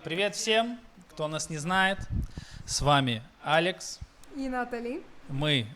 Привет всем, кто нас не знает. С вами Алекс. И Натали. Мы,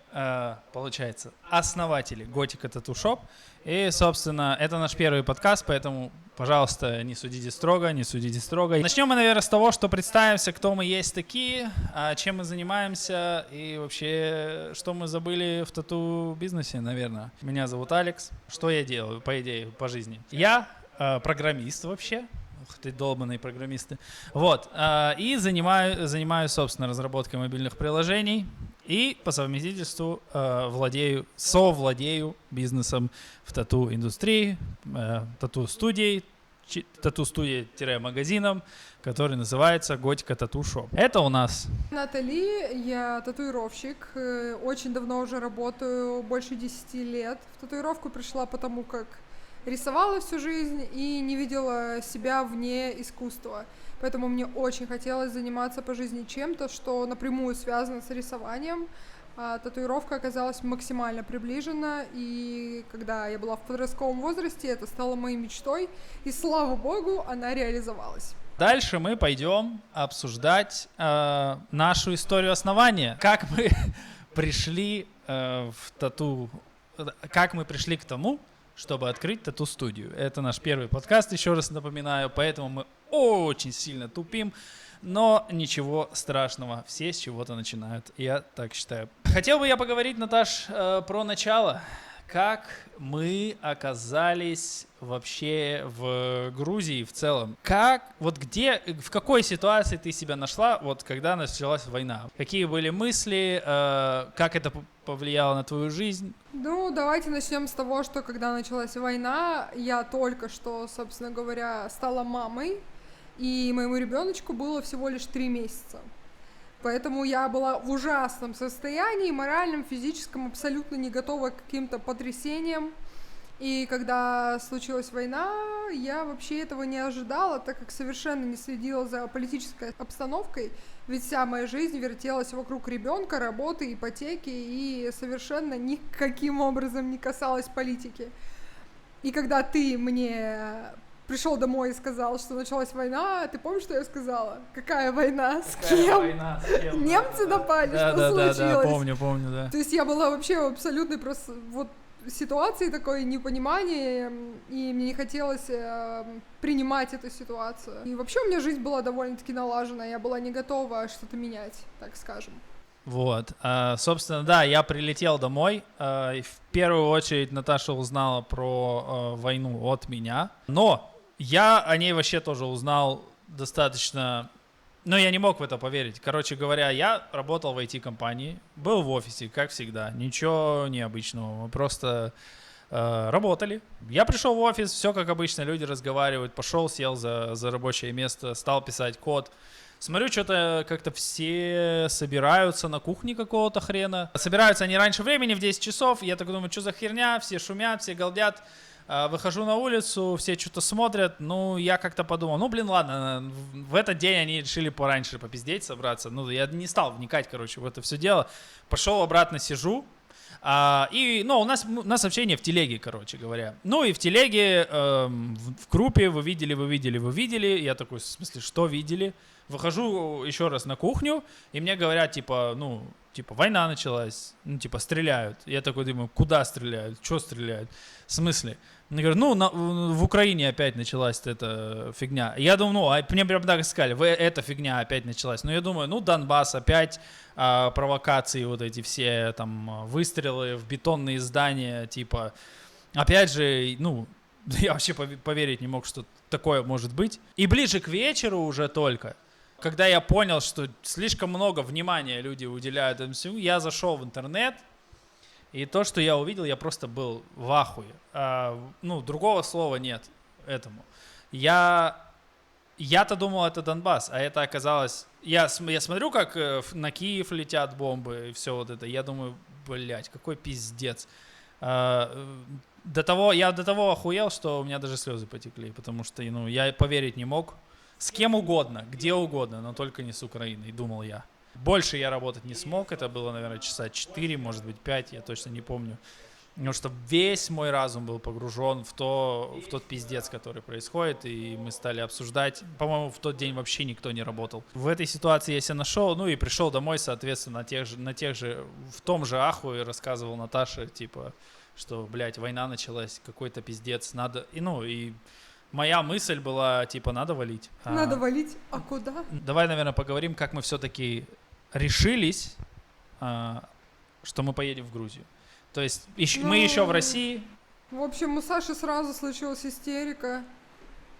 получается, основатели Готика Tattoo Shop. И, собственно, это наш первый подкаст, поэтому, пожалуйста, не судите строго, не судите строго. Начнем мы, наверное, с того, что представимся, кто мы есть такие, чем мы занимаемся и вообще, что мы забыли в тату-бизнесе, наверное. Меня зовут Алекс. Что я делаю, по идее, по жизни? Я программист вообще. Ух ты, долбаные программисты. Вот. И занимаюсь, собственно, разработкой мобильных приложений. И по совместительству совладею бизнесом в тату-индустрии, тату-студией, тату-студией-магазином, который называется Готика Tattoo Shop. Это у нас Натали, я татуировщик, очень давно уже работаю, больше 10 лет. В татуировку пришла потому, как рисовала всю жизнь и не видела себя вне искусства. Поэтому мне очень хотелось заниматься по жизни чем-то, что напрямую связано с рисованием. Татуировка оказалась максимально приближена, и когда я была в подростковом возрасте, это стало моей мечтой, и слава богу, она реализовалась. Дальше мы пойдем обсуждать нашу историю основания. Как мы пришли как мы пришли к тому, чтобы открыть тату-студию. Это наш первый подкаст, еще раз напоминаю, поэтому мы очень сильно тупим, но ничего страшного, все с чего-то начинают, я так считаю. Хотел бы я поговорить, Наташ, про начало. Как мы оказались вообще в Грузии в целом? В какой ситуации ты себя нашла, вот когда началась война? Какие были мысли, как это повлияло на твою жизнь? Ну, давайте начнем с того, что когда началась война, я только что, собственно говоря, стала мамой, и моему ребеночку было всего лишь 3 месяца. Поэтому я была в ужасном состоянии, моральном, физическом, абсолютно не готова к каким-то потрясениям. И когда случилась война, я вообще этого не ожидала, так как совершенно не следила за политической обстановкой, ведь вся моя жизнь вертелась вокруг ребенка, работы, ипотеки и совершенно никаким образом не касалась политики. И когда ты мне пришел домой и сказал, что началась война, ты помнишь, что я сказала? Какая война? С кем? Война, с кем? Немцы напали, что случилось? Да, помню, да. То есть я была вообще в абсолютной просто ситуации такой непонимания, и мне не хотелось принимать эту ситуацию. И вообще у меня жизнь была довольно-таки налажена, я была не готова что-то менять, так скажем. Вот, собственно, да, я прилетел домой, и в первую очередь Наташа узнала про войну от меня, но я о ней вообще тоже узнал достаточно, но я не мог в это поверить. Короче говоря, я работал в IT-компании, был в офисе, как всегда, ничего необычного, мы просто работали. Я пришел в офис, все как обычно, люди разговаривают, пошел, сел за рабочее место, стал писать код. Смотрю, что-то как-то все собираются на кухне какого-то хрена. Собираются они раньше времени, в 10 часов. Я так думаю, что за херня, все шумят, все галдят. Выхожу на улицу, все что-то смотрят. Ну, я как-то подумал, ладно, в этот день они решили пораньше попиздеть, собраться. Ну, я не стал вникать, короче, в это все дело. Пошел обратно, сижу. У нас общение в телеге, короче говоря. Ну и в телеге, в группе вы видели. Я такой, в смысле, что видели? Выхожу еще раз на кухню, и мне говорят, война началась, стреляют. Я такой думаю, куда стреляют, что стреляют, в смысле? Мне говорят, в Украине опять началась эта фигня. Я думаю, мне прям так сказали, эта фигня опять началась. Но я думаю, Донбасс опять, провокации вот эти все, там, выстрелы в бетонные здания, опять же, я вообще поверить не мог, что такое может быть. И ближе к вечеру уже только, когда я понял, что слишком много внимания люди уделяют этому всему, я зашел в интернет, и то, что я увидел, я просто был в ахуе. Другого слова нет этому. Я-то думал, это Донбасс, а это оказалось... Я смотрю, как на Киев летят бомбы и все вот это. Я думаю, блядь, какой пиздец. Я до того охуел, что у меня даже слезы потекли, потому что я поверить не мог. С кем угодно, где угодно, но только не с Украиной, думал я. Больше я работать не смог, это было, наверное, часа 4, может быть, 5, я точно не помню. Потому что весь мой разум был погружен в тот пиздец, который происходит, и мы стали обсуждать. По-моему, в тот день вообще никто не работал. В этой ситуации я себя нашел, ну и пришел домой, соответственно, в том же аху и рассказывал Наташе, типа, что, блядь, война началась, какой-то пиздец, надо... И моя мысль была, типа, надо валить. Надо валить, а куда? Давай, наверное, поговорим, как мы все-таки решились, что мы поедем в Грузию. То есть мы еще в России. В общем, у Саши сразу случилась истерика.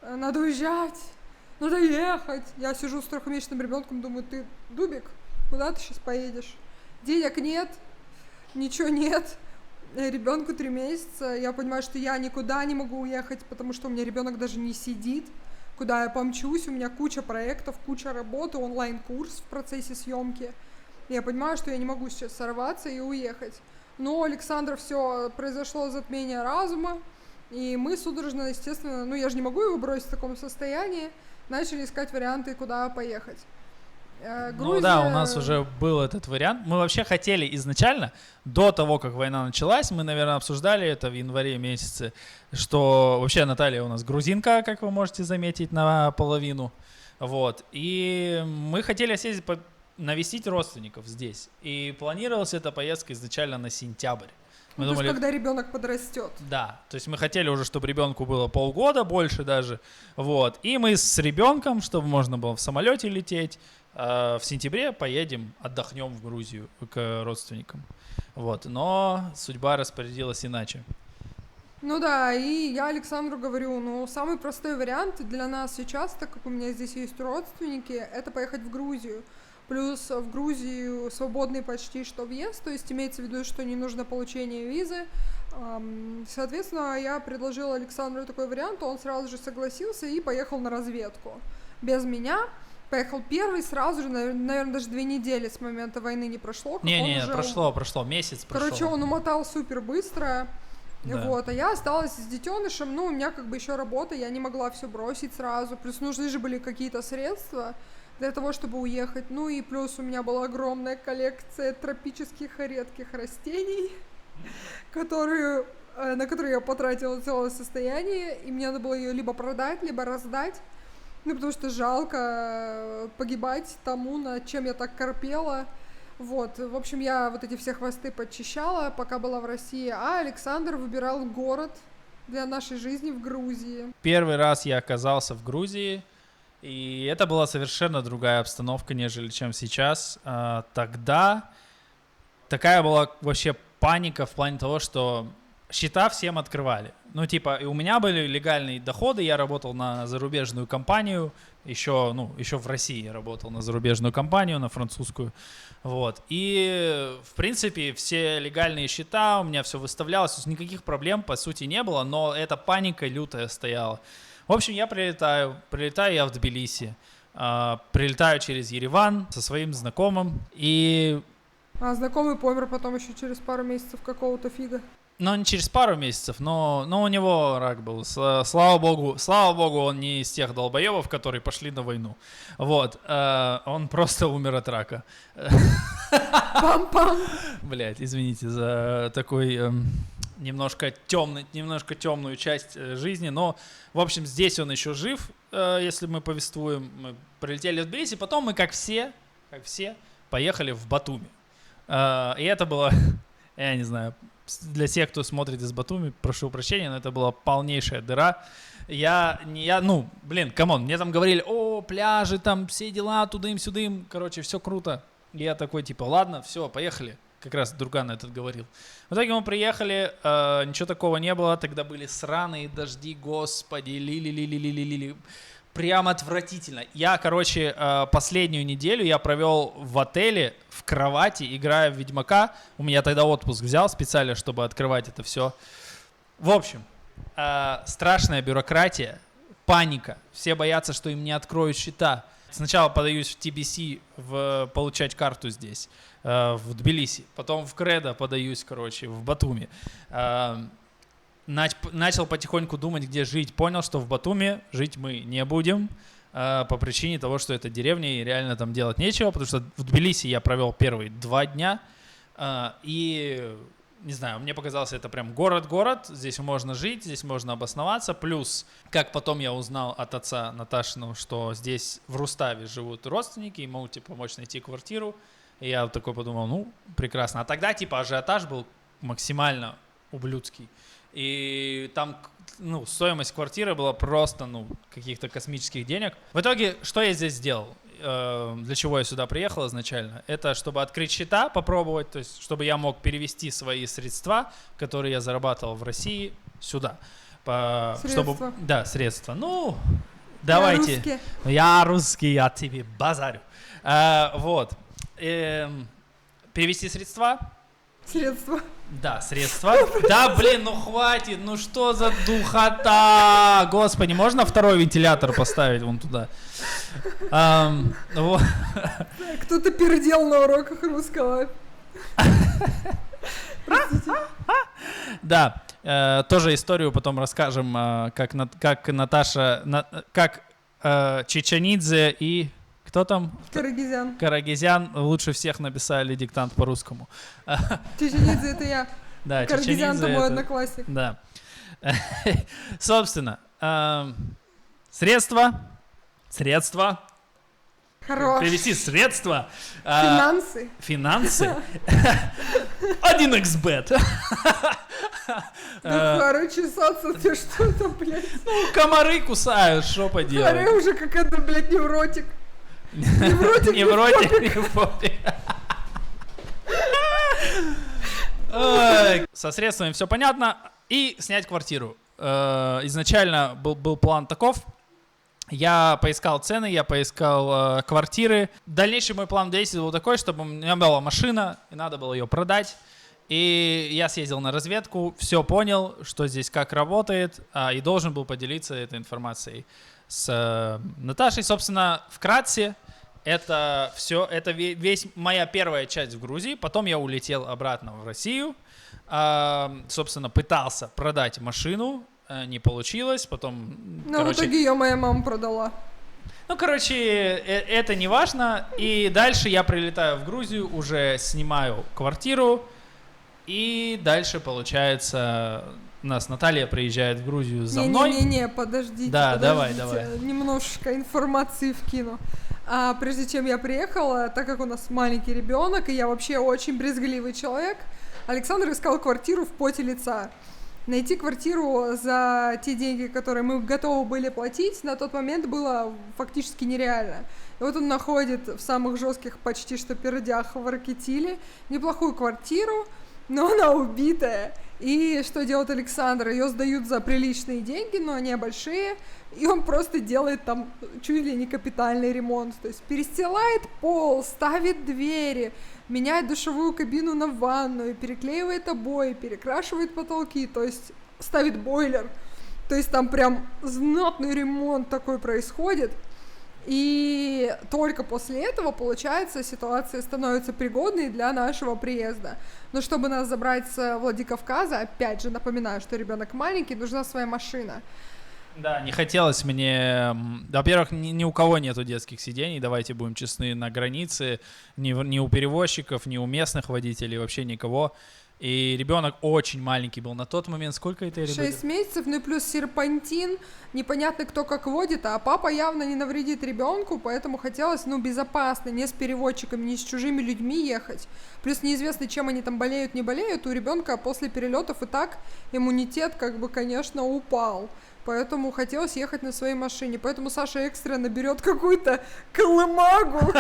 Надо уезжать, надо ехать. Я сижу с 3-месячным ребенком, думаю, ты дубик, куда ты сейчас поедешь? Денег нет, ничего нет. Ребенку 3 месяца. Я понимаю, что я никуда не могу уехать, потому что у меня ребенок даже не сидит. Куда я помчусь? У меня куча проектов, куча работы, онлайн-курс в процессе съемки. Я понимаю, что я не могу сейчас сорваться и уехать. Но, Александр, все, произошло затмение разума, и мы судорожно, естественно, я же не могу его бросить в таком состоянии, начали искать варианты, куда поехать. Грузия... Ну да, у нас уже был этот вариант. Мы вообще хотели изначально, до того, как война началась, мы, наверное, обсуждали это в январе месяце, что вообще Наталья у нас грузинка, как вы можете заметить, наполовину. Вот. И мы хотели съездить навестить родственников здесь. И планировалась эта поездка изначально на сентябрь. Мы думали, когда ребенок подрастет. Да, то есть мы хотели уже, чтобы ребенку было полгода, больше даже. Вот. И мы с ребенком, чтобы можно было в самолете лететь, в сентябре поедем, отдохнем в Грузию к родственникам. Вот. Но судьба распорядилась иначе. Ну да, и я Александру говорю, самый простой вариант для нас сейчас, так как у меня здесь есть родственники, это поехать в Грузию. Плюс в Грузию свободный почти что въезд, то есть имеется в виду, что не нужно получение визы. Соответственно, я предложила Александру такой вариант, он сразу же согласился и поехал на разведку. Без меня. Поехал первый, сразу же, наверное, даже 2 недели с момента войны не прошло. Прошло, месяц прошел. Короче, он умотал супер быстро. Да. Вот, а я осталась с детенышем, у меня как бы еще работа, я не могла все бросить сразу. Плюс нужны же были какие-то средства для того, чтобы уехать. Ну и плюс у меня была огромная коллекция тропических и редких растений, на которую я потратила целое состояние, и мне надо было ее либо продать, либо раздать. Потому что жалко погибать тому, над чем я так корпела. Вот, в общем, я вот эти все хвосты подчищала, пока была в России, а Александр выбирал город для нашей жизни в Грузии. Первый раз я оказался в Грузии, и это была совершенно другая обстановка, нежели чем сейчас. Тогда такая была вообще паника в плане того, что счета всем открывали. И у меня были легальные доходы, я работал на зарубежную компанию, еще в России я работал на зарубежную компанию, на французскую. Вот. И, в принципе, все легальные счета, у меня все выставлялось, то есть никаких проблем, по сути, не было, но эта паника лютая стояла. В общем, я прилетаю я в Тбилиси, прилетаю через Ереван со своим знакомым, и... А знакомый помер потом еще через пару месяцев какого-то фига. Не через пару месяцев, но у него рак был. Слава богу, он не из тех долбоебов, которые пошли на войну. Вот. Он просто умер от рака. Пам-пам. Блять, извините за такой немножко темную часть жизни, но, в общем, здесь он еще жив, если мы повествуем. Мы прилетели в Тбилиси, потом мы, как все, поехали в Батуми. И это было, я не знаю, для тех, кто смотрит из Батуми, прошу прощения, но это была полнейшая дыра. Камон, мне там говорили, пляжи, там все дела, тудым-сюдым, короче, все круто. И я такой, ладно, все, поехали. Как раз Друган этот говорил. В итоге мы приехали, ничего такого не было, тогда были сраные дожди, господи, лили. Прям отвратительно. Я, последнюю неделю я провел в отеле, в кровати, играя в Ведьмака. У меня тогда отпуск взял специально, чтобы открывать это все. В общем, страшная бюрократия, паника. Все боятся, что им не откроют счета. Сначала подаюсь в TBC получать карту здесь, в Тбилиси. Потом в Кредо подаюсь, в Батуми. Начал потихоньку думать, где жить. Понял, что в Батуми жить мы не будем по причине того, что это деревня и реально там делать нечего, потому что в Тбилиси я провел первые 2 дня, и не знаю, мне показалось, это прям город-город, здесь можно жить, здесь можно обосноваться, плюс, как потом я узнал от отца Наташиного, что здесь в Руставе живут родственники и могут тебе помочь найти квартиру, и я такой подумал, ну, прекрасно, а тогда, типа, ажиотаж был максимально ублюдский, и там, ну, стоимость квартиры была просто, ну, каких-то космических денег. В итоге, что я здесь сделал? Для чего я сюда приехал изначально? Это чтобы открыть счета, попробовать, то есть чтобы я мог перевести свои средства, которые я зарабатывал в России, сюда. Средства. Да, средства. Ну, давайте. Русские. Я русский, я тебе базарю. Вот. Перевести средства. Средства. Да, средства. Да, блин, ну хватит, ну что за духота? Господи, можно второй вентилятор поставить вон туда? Вот. Кто-то пердел на уроках русского. Простите. Да, тоже историю потом расскажем, как Наташа, как Чеченидзе и кто там? Карагизян. Карагизян лучше всех написали диктант по-русскому. Чеченидзе это я. Да, Карагизян это Чеченидзе мой одноклассник. Да. Собственно, средства. Хорош. Перевести средства. Финансы. Финансы. 1xbet. Да хоры чесаться, ты что-то, блядь. Ну, комары кусают, что Хоры поделать. уже какая-то, блядь, невротик. Невротик, Невротик, невротик. Ой, со средствами все понятно. И снять квартиру. Изначально был план таков. Я поискал цены, я поискал квартиры. Дальнейший мой план действий был такой, чтобы у меня была машина, и надо было ее продать. И я съездил на разведку, все понял, что здесь как работает, и должен был поделиться этой информацией с Наташей. Собственно, вкратце, это все, это весь моя первая часть в Грузии. Потом я улетел обратно в Россию. Собственно, пытался продать машину, не получилось. Потом, Но в итоге ее моя мама продала. Ну, короче, это не важно. И дальше я прилетаю в Грузию, уже снимаю квартиру. И дальше, получается, у нас Наталья приезжает в Грузию за мной. Не-не-не, подождите. Да, подождите. давай. Немножечко информации вкину. Прежде чем я приехала, так как у нас маленький ребенок, и я вообще очень брезгливый человек, Александр искал квартиру в поте лица. Найти квартиру за те деньги, которые мы готовы были платить, на тот момент было фактически нереально. И вот он находит в самых жестких почти что пердях в Аркетиле неплохую квартиру, но она убитая. И что делает Александр? Ее сдают за приличные деньги, но они большие, и он просто делает там чуть ли не капитальный ремонт. То есть перестилает пол, ставит двери, меняет душевую кабину на ванную, переклеивает обои, перекрашивает потолки, то есть ставит бойлер. То есть там прям знатный ремонт такой происходит. И только после этого, получается, ситуация становится пригодной для нашего приезда. Но чтобы нас забрать с Владикавказа, опять же, напоминаю, что ребенок маленький, нужна своя машина. Да, не хотелось мне... Во-первых, ни у кого нету детских сидений, давайте будем честны, на границе, ни у перевозчиков, ни у местных водителей, вообще никого. И ребенок очень маленький был на тот момент. Сколько это ребенок? 6 месяцев, ну и плюс серпантин, непонятно кто как водит, а папа явно не навредит ребенку, поэтому хотелось, безопасно, не с переводчиками, не с чужими людьми ехать. Плюс неизвестно, чем они там болеют, не болеют, у ребенка после перелетов и так иммунитет, конечно, упал. Поэтому хотелось ехать на своей машине. Поэтому Саша экстренно берет какую-то колымагу.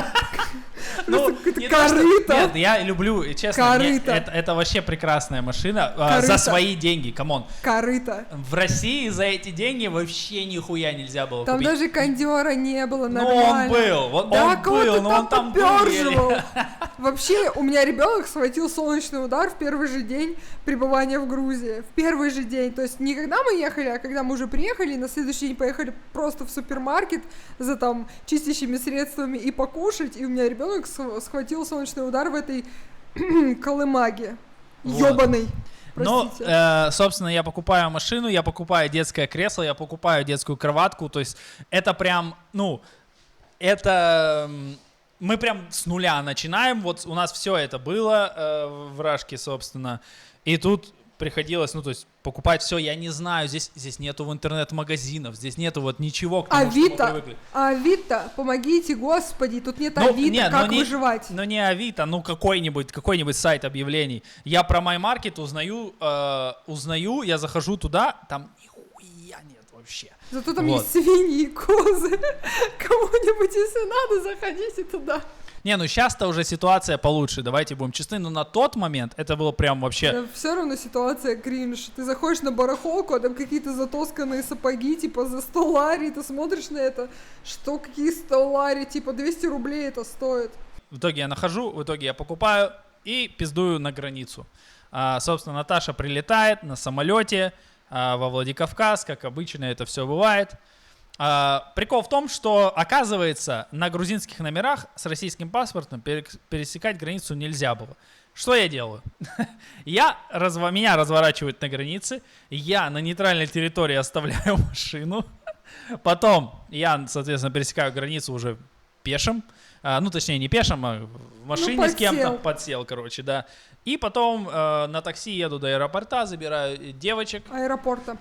Корыто. Нет, я люблю, честно, это вообще прекрасная машина. За свои деньги, камон. Корыто. В России за эти деньги вообще нихуя нельзя было купить. Там даже кондера не было Ну, нормально. он был, он был, но он там был. Вообще, у меня ребенок схватил солнечный удар в первый же день пребывания в Грузии. В первый же день. То есть не когда мы ехали, а когда мы уже приехали, и на следующий день поехали просто в супермаркет за там чистящими средствами и покушать, и у меня ребенок схватил солнечный удар в этой колымаге. Ёбаный. Ну, собственно, я покупаю машину, я покупаю детское кресло, я покупаю детскую кроватку, то есть это прям, это... Мы прям с нуля начинаем, вот у нас все это было в Рашке, собственно, И тут приходилось, ну, то есть покупать все, я не знаю, здесь нету в интернет-магазинов, здесь нету вот ничего, к тому, что мы привыкли. Авито, помогите, господи, тут нет Ну, Авито, нет, как ну, выживать? Ну не Авито, ну какой-нибудь сайт объявлений. Я про MyMarket узнаю, я захожу туда, там нихуя нет вообще. Зато там Вот. есть свиньи и козы. Кому-нибудь, если надо, заходите туда. Не, ну сейчас-то уже ситуация получше, давайте будем честны, но на тот момент это было прям вообще... Все равно ситуация кринж. Ты заходишь на барахолку, а там какие-то затосканные сапоги, типа за 100 лари, ты смотришь на это, что какие 100 лари, типа 200 рублей это стоит. В итоге я нахожу, в итоге я покупаю и пиздую на границу. Собственно, Наташа прилетает на самолете во Владикавказ, как обычно это все бывает. Прикол в том, что, оказывается, на грузинских номерах с российским паспортом пересекать границу нельзя было. Что я делаю? Меня разворачивают на границе, я на нейтральной территории оставляю машину, потом я, соответственно, пересекаю границу уже пешим, ну, точнее, не пешим, а в машине с кем-то, подсел, короче, да. И потом на такси еду до аэропорта, забираю девочек. Аэропорта.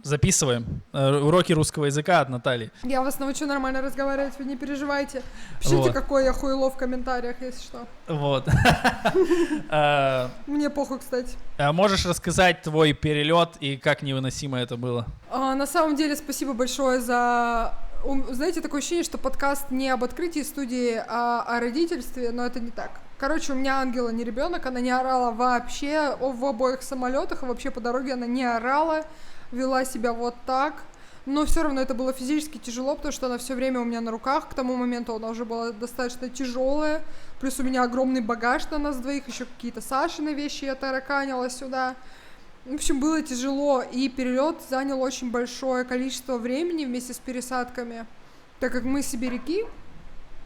Записываем. Уроки русского языка от Натальи. Я вас научу нормально разговаривать, вы не переживайте. Пишите, вот. Какое я хуйло в комментариях, если что. Вот. Мне похуй, кстати. Можешь рассказать твой перелет и как невыносимо это было? На самом деле, спасибо большое за... Знаете, такое ощущение, что подкаст не об открытии студии, а о родительстве, но это не так. Короче, у меня Ангела не ребенок, она не орала вообще в обоих самолетах, а вообще по дороге она не орала, вела себя вот так, но все равно это было физически тяжело, потому что она все время у меня на руках, к тому моменту она уже была достаточно тяжелая, плюс у меня огромный багаж на нас двоих, еще какие-то Сашины вещи я тараканила сюда. В общем, было тяжело, и перелет занял очень большое количество времени вместе с пересадками, так как мы сибиряки,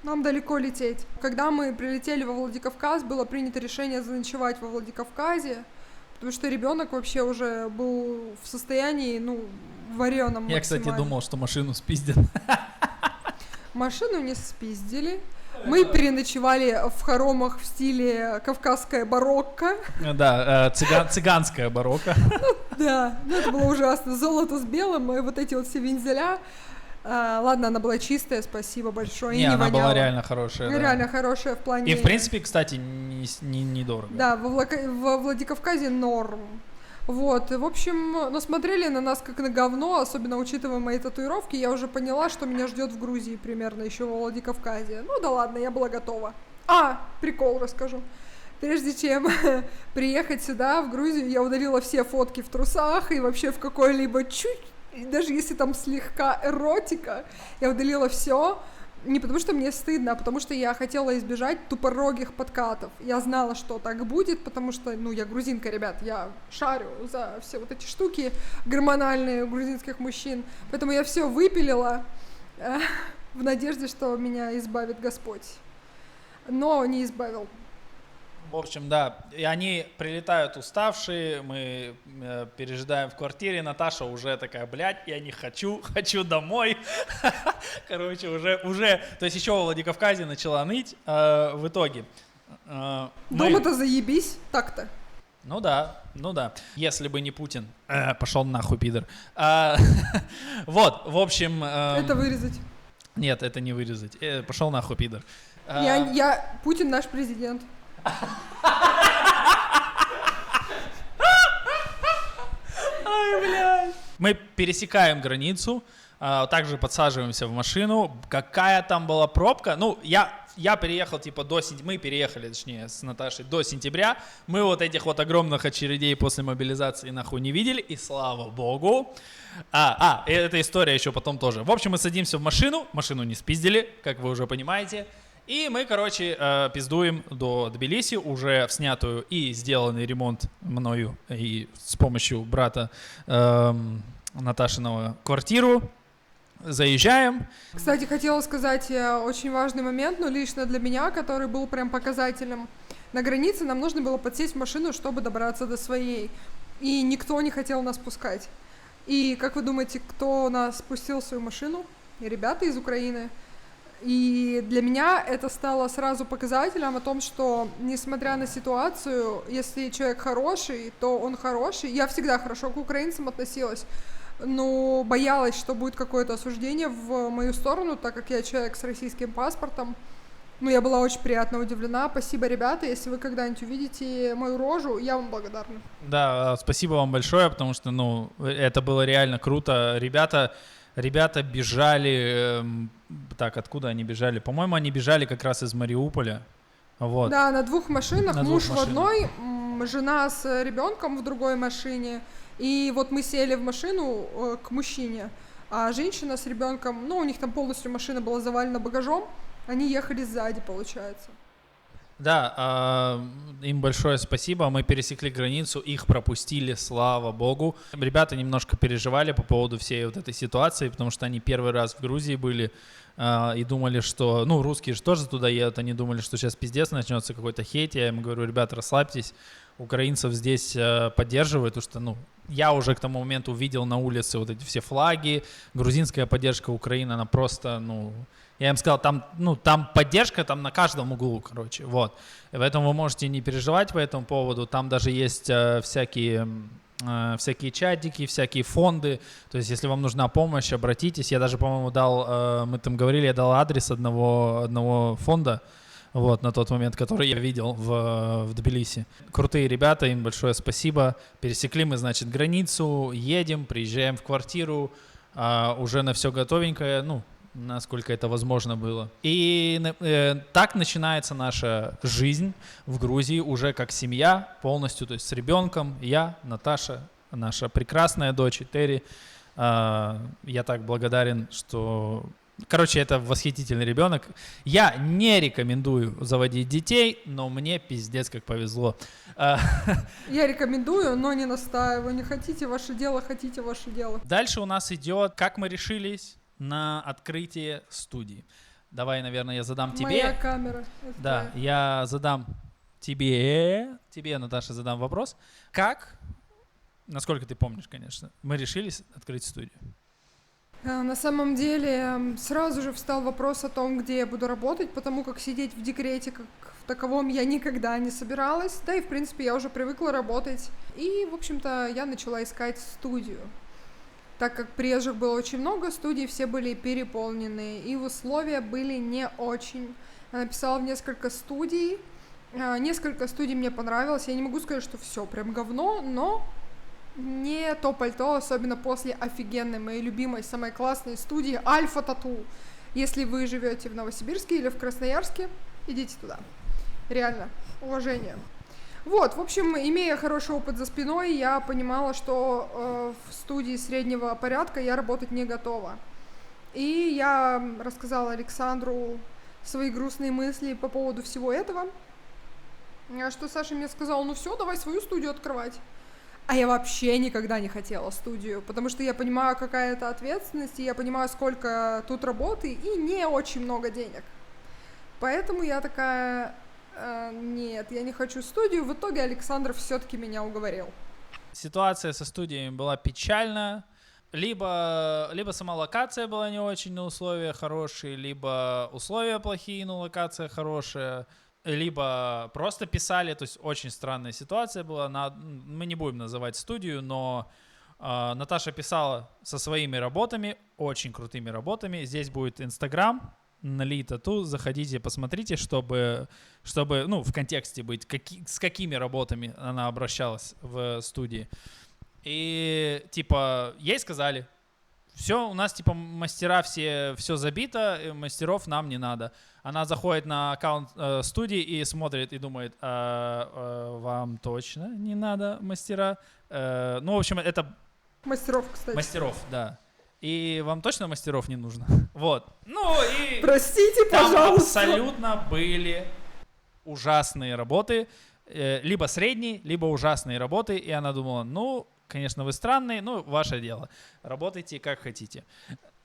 нам далеко лететь. Когда мы прилетели во Владикавказ, было принято решение заночевать во Владикавказе, потому что ребенок вообще уже был в состоянии, вареном максимально. Я, кстати, думал, что машину спиздят. Машину не спиздили. Мы переночевали в хоромах в стиле кавказская барокко. Да, цыганская барокко. Да, это было ужасно. Золото с белым, и вот эти вот все вензеля. Ладно, она была чистая, спасибо большое. Не, она была реально хорошая. Реально хорошая в плане... И, в принципе, кстати, недорого. Да, во Владикавказе норм. Вот, и, в общем, смотрели на нас как на говно, особенно учитывая мои татуировки, я уже поняла, что меня ждет в Грузии примерно, еще во Владикавказе. Ну да ладно, я была готова. Прикол расскажу. Прежде чем приехать сюда, в Грузию, я удалила все фотки в трусах и вообще в какой-либо даже если там слегка эротика, я удалила все. Не потому что мне стыдно, а потому что я хотела избежать тупорогих подкатов. Я знала, что так будет, потому что, я грузинка, ребят, я шарю за все вот эти штуки гормональные у грузинских мужчин. Поэтому я все выпилила в надежде, что меня избавит Господь. Но не избавил. В общем, да, и они прилетают уставшие, мы пережидаем в квартире, Наташа уже такая, блядь, я не хочу домой. Короче, уже, то есть еще во Владикавказе начала ныть, в итоге. Дома-то заебись, так-то. Ну да, если бы не Путин. Пошел нахуй, пидор. Вот, в общем... Это вырезать. Нет, это не вырезать. Пошел нахуй, пидор. Путин наш президент. Ай, блядь. Мы пересекаем границу, также подсаживаемся в машину. Какая там была пробка? Я переехал мы переехали, точнее, с Наташей до сентября. Мы вот этих вот огромных очередей после мобилизации нахуй не видели, и слава богу. Эта история еще потом тоже. В общем, мы садимся в машину не спиздили, как вы уже понимаете. И мы, пиздуем до Тбилиси, уже в снятую и сделанный ремонт мною и с помощью брата Наташиного квартиру. Заезжаем. Кстати, хотела сказать очень важный момент, лично для меня, который был прям показателем. На границе нам нужно было подсесть в машину, чтобы добраться до своей. И никто не хотел нас пускать. И как вы думаете, кто нас спустил в свою машину? Ребята из Украины. И для меня это стало сразу показателем о том, что, несмотря на ситуацию, если человек хороший, то он хороший. Я всегда хорошо к украинцам относилась, но боялась, что будет какое-то осуждение в мою сторону, так как я человек с российским паспортом. Ну, я была очень приятно удивлена. Спасибо, ребята. Если вы когда-нибудь увидите мою рожу, я вам благодарна. Да, спасибо вам большое, потому что, ну, это было реально круто. Ребята бежали, так, откуда они бежали? По-моему, они бежали как раз из Мариуполя. Вот. Да, на 2 машинах, На 2 муж в машинах. одной, жена с ребенком в другой машине. И вот мы сели в машину к мужчине, а женщина с ребенком, ну, у них там полностью машина была завалена багажом, они ехали сзади, получается. Да, им большое спасибо. Мы пересекли границу, их пропустили, слава богу. Ребята немножко переживали по поводу всей вот этой ситуации, потому что они первый раз в Грузии были и думали, что... Ну, русские же тоже туда едут, они думали, что сейчас пиздец начнется, какой-то хейт. Я им говорю, ребята, расслабьтесь, украинцев здесь поддерживают, потому что, ну, я уже к тому моменту увидел на улице вот эти все флаги, грузинская поддержка Украины, она просто, ну... Я им сказал, там поддержка, там на каждом углу, короче, вот. И поэтому вы можете не переживать по этому поводу. Там даже есть всякие чатики, всякие фонды. То есть, если вам нужна помощь, обратитесь. Я даже, по-моему, мы там говорили, я дал адрес одного фонда, вот, на тот момент, который я видел в Тбилиси. Крутые ребята, им большое спасибо. Пересекли мы, значит, границу, едем, приезжаем в квартиру, уже на все готовенькое, ну, насколько это возможно было. И так начинается наша жизнь в Грузии уже как семья полностью, то есть с ребенком, я, Наташа, наша прекрасная дочь Терри. Я так благодарен, что... Короче, это восхитительный ребенок. Я не рекомендую заводить детей, но мне пиздец как повезло. Я рекомендую, но не настаиваю. Не хотите ваше дело, хотите ваше дело. Дальше у нас идет, как мы решились на открытие студии. Давай, наверное, я задам тебе. Моя камера. Да, я задам тебе, Наташа, задам вопрос. Как, насколько ты помнишь, конечно, мы решились открыть студию? На самом деле, сразу же встал вопрос о том, где я буду работать, потому как сидеть в декрете как в таковом я никогда не собиралась. Да и, в принципе, я уже привыкла работать. И, в общем-то, я начала искать студию. Так как приезжих было очень много, студии все были переполнены, и условия были не очень. Я написала в несколько студий мне понравилось. Я не могу сказать, что все прям говно, но не то пальто, особенно после офигенной, моей любимой, самой классной студии Альфа Тату. Если вы живете в Новосибирске или в Красноярске, идите туда. Реально, уважение. Вот, в общем, имея хороший опыт за спиной, я понимала, что в студии среднего порядка я работать не готова. И я рассказала Александру свои грустные мысли по поводу всего этого. Что Саша мне сказал, ну все, давай свою студию открывать. А я вообще никогда не хотела студию, потому что я понимаю, какая это ответственность, и я понимаю, сколько тут работы, и не очень много денег. Поэтому я такая... Нет, я не хочу студию. В итоге Александр все-таки меня уговорил. Ситуация со студиями была печальная. Либо сама локация была не очень, но условия хорошие, либо условия плохие, но локация хорошая, либо просто писали. То есть очень странная ситуация была. Мы не будем называть студию, но Наташа писала со своими работами, очень крутыми работами. Здесь будет Инстаграм. Нали Тату, заходите, посмотрите, чтобы ну, в контексте быть, с какими работами она обращалась в студии. И, типа, ей сказали, все, у нас, типа, мастера все забито, мастеров нам не надо. Она заходит на аккаунт студии и смотрит, и думает, вам точно не надо мастера? Ну, в общем, это... Мастеров, кстати. Мастеров, да. И вам точно мастеров не нужно? Вот. Ну и... Простите, там пожалуйста. абсолютно были ужасные работы. Либо средние, либо ужасные работы. И она думала, ну, конечно, вы странные, но ваше дело. Работайте как хотите.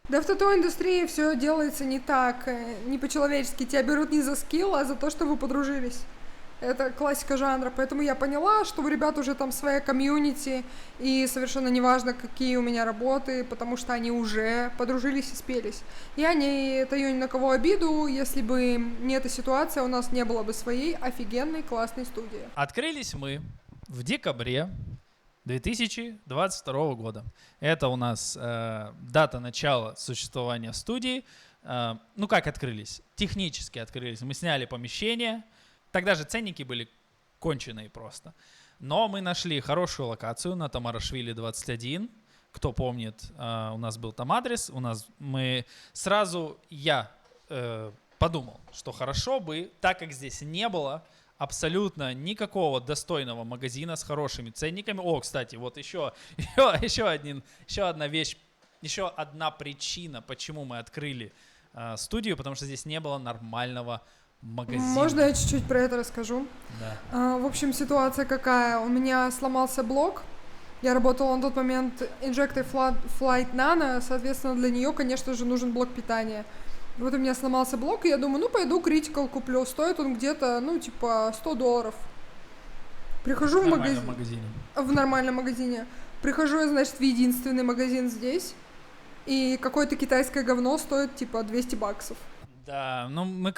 Да в тату-индустрии все делается не так, не по-человечески. Тебя берут не за скилл, а за то, что вы подружились. Это классика жанра, поэтому я поняла, что у ребят уже там своя комьюнити, и совершенно неважно, какие у меня работы, потому что они уже подружились и спелись. Я не таю ни на кого обиду, если бы не эта ситуация, у нас не было бы своей офигенной классной студии. Открылись мы в декабре 2022 года. Это у нас дата начала существования студии. Ну как открылись? Технически открылись. Мы сняли помещение. Тогда же ценники были конченые просто. Но мы нашли хорошую локацию на Тамарашвили 21. Кто помнит, у нас был там адрес. Я подумал, что хорошо бы, так как здесь не было абсолютно никакого достойного магазина с хорошими ценниками. О, кстати, вот еще одна вещь, еще одна причина, почему мы открыли студию, потому что здесь не было нормального магазина. Можно я чуть-чуть про это расскажу? Да. В общем, ситуация какая? У меня сломался блок. Я работала на тот момент Injective Flight Nano, соответственно, для нее, конечно же, нужен блок питания. Вот у меня сломался блок, и я думаю, пойду Critical куплю. Стоит он где-то, $100. Прихожу в магазин. В нормальном магазине. Прихожу я, значит, в единственный магазин здесь. И какое-то китайское говно стоит, $200. Да, мы,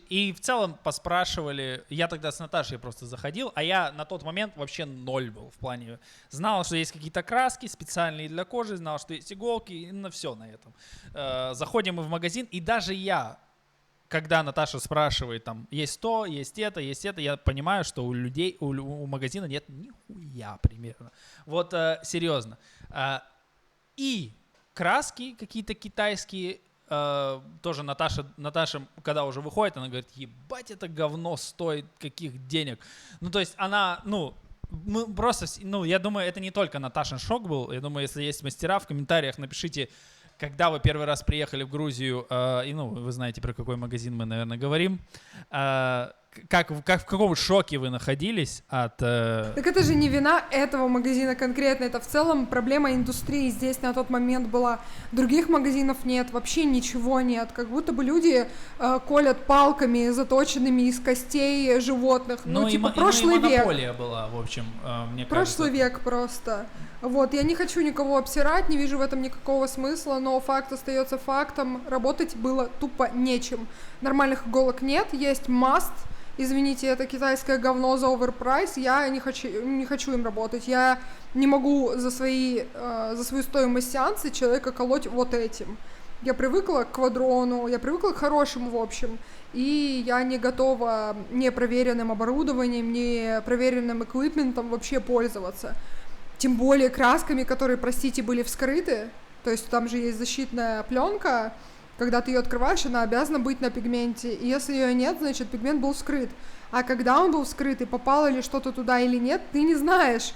и в целом поспрашивали, я тогда с Наташей просто заходил, а я на тот момент вообще ноль был в плане, знал, что есть какие-то краски специальные для кожи, знал, что есть иголки, и все на этом. Заходим мы в магазин, и даже я, когда Наташа спрашивает, там, есть то, есть это, я понимаю, что у людей, у магазина нет нихуя примерно. Вот серьезно. И краски какие-то китайские, тоже Наташа, когда уже выходит, она говорит, ебать, это говно стоит каких денег. То есть она, мы просто, я думаю, это не только Наташин шок был. Я думаю, если есть мастера, в комментариях напишите, когда вы первый раз приехали в Грузию, вы знаете, про какой магазин мы, наверное, говорим, в каком шоке вы находились от... Так это же не вина этого магазина конкретно, это в целом проблема индустрии здесь на тот момент была. Других магазинов нет, вообще ничего нет, как будто бы люди колят палками, заточенными из костей животных. Прошлый век. Монополия была, в общем, мне кажется. Прошлый век просто. Вот, я не хочу никого обсирать, не вижу в этом никакого смысла, но факт остается фактом, работать было тупо нечем. Нормальных иголок нет, есть маст. Извините, это китайское говно за оверпрайс, я не хочу им работать, я не могу за свою стоимость сеанса человека колоть вот этим. Я привыкла к квадрону, я привыкла к хорошему, в общем, и я не готова непроверенным оборудованием, непроверенным эквипментом вообще пользоваться. Тем более красками, которые, простите, были вскрыты, то есть там же есть защитная пленка. Когда ты ее открываешь, она обязана быть на пигменте. И если ее нет, значит пигмент был вскрыт. А когда он был вскрыт и попало ли что-то туда или нет, ты не знаешь.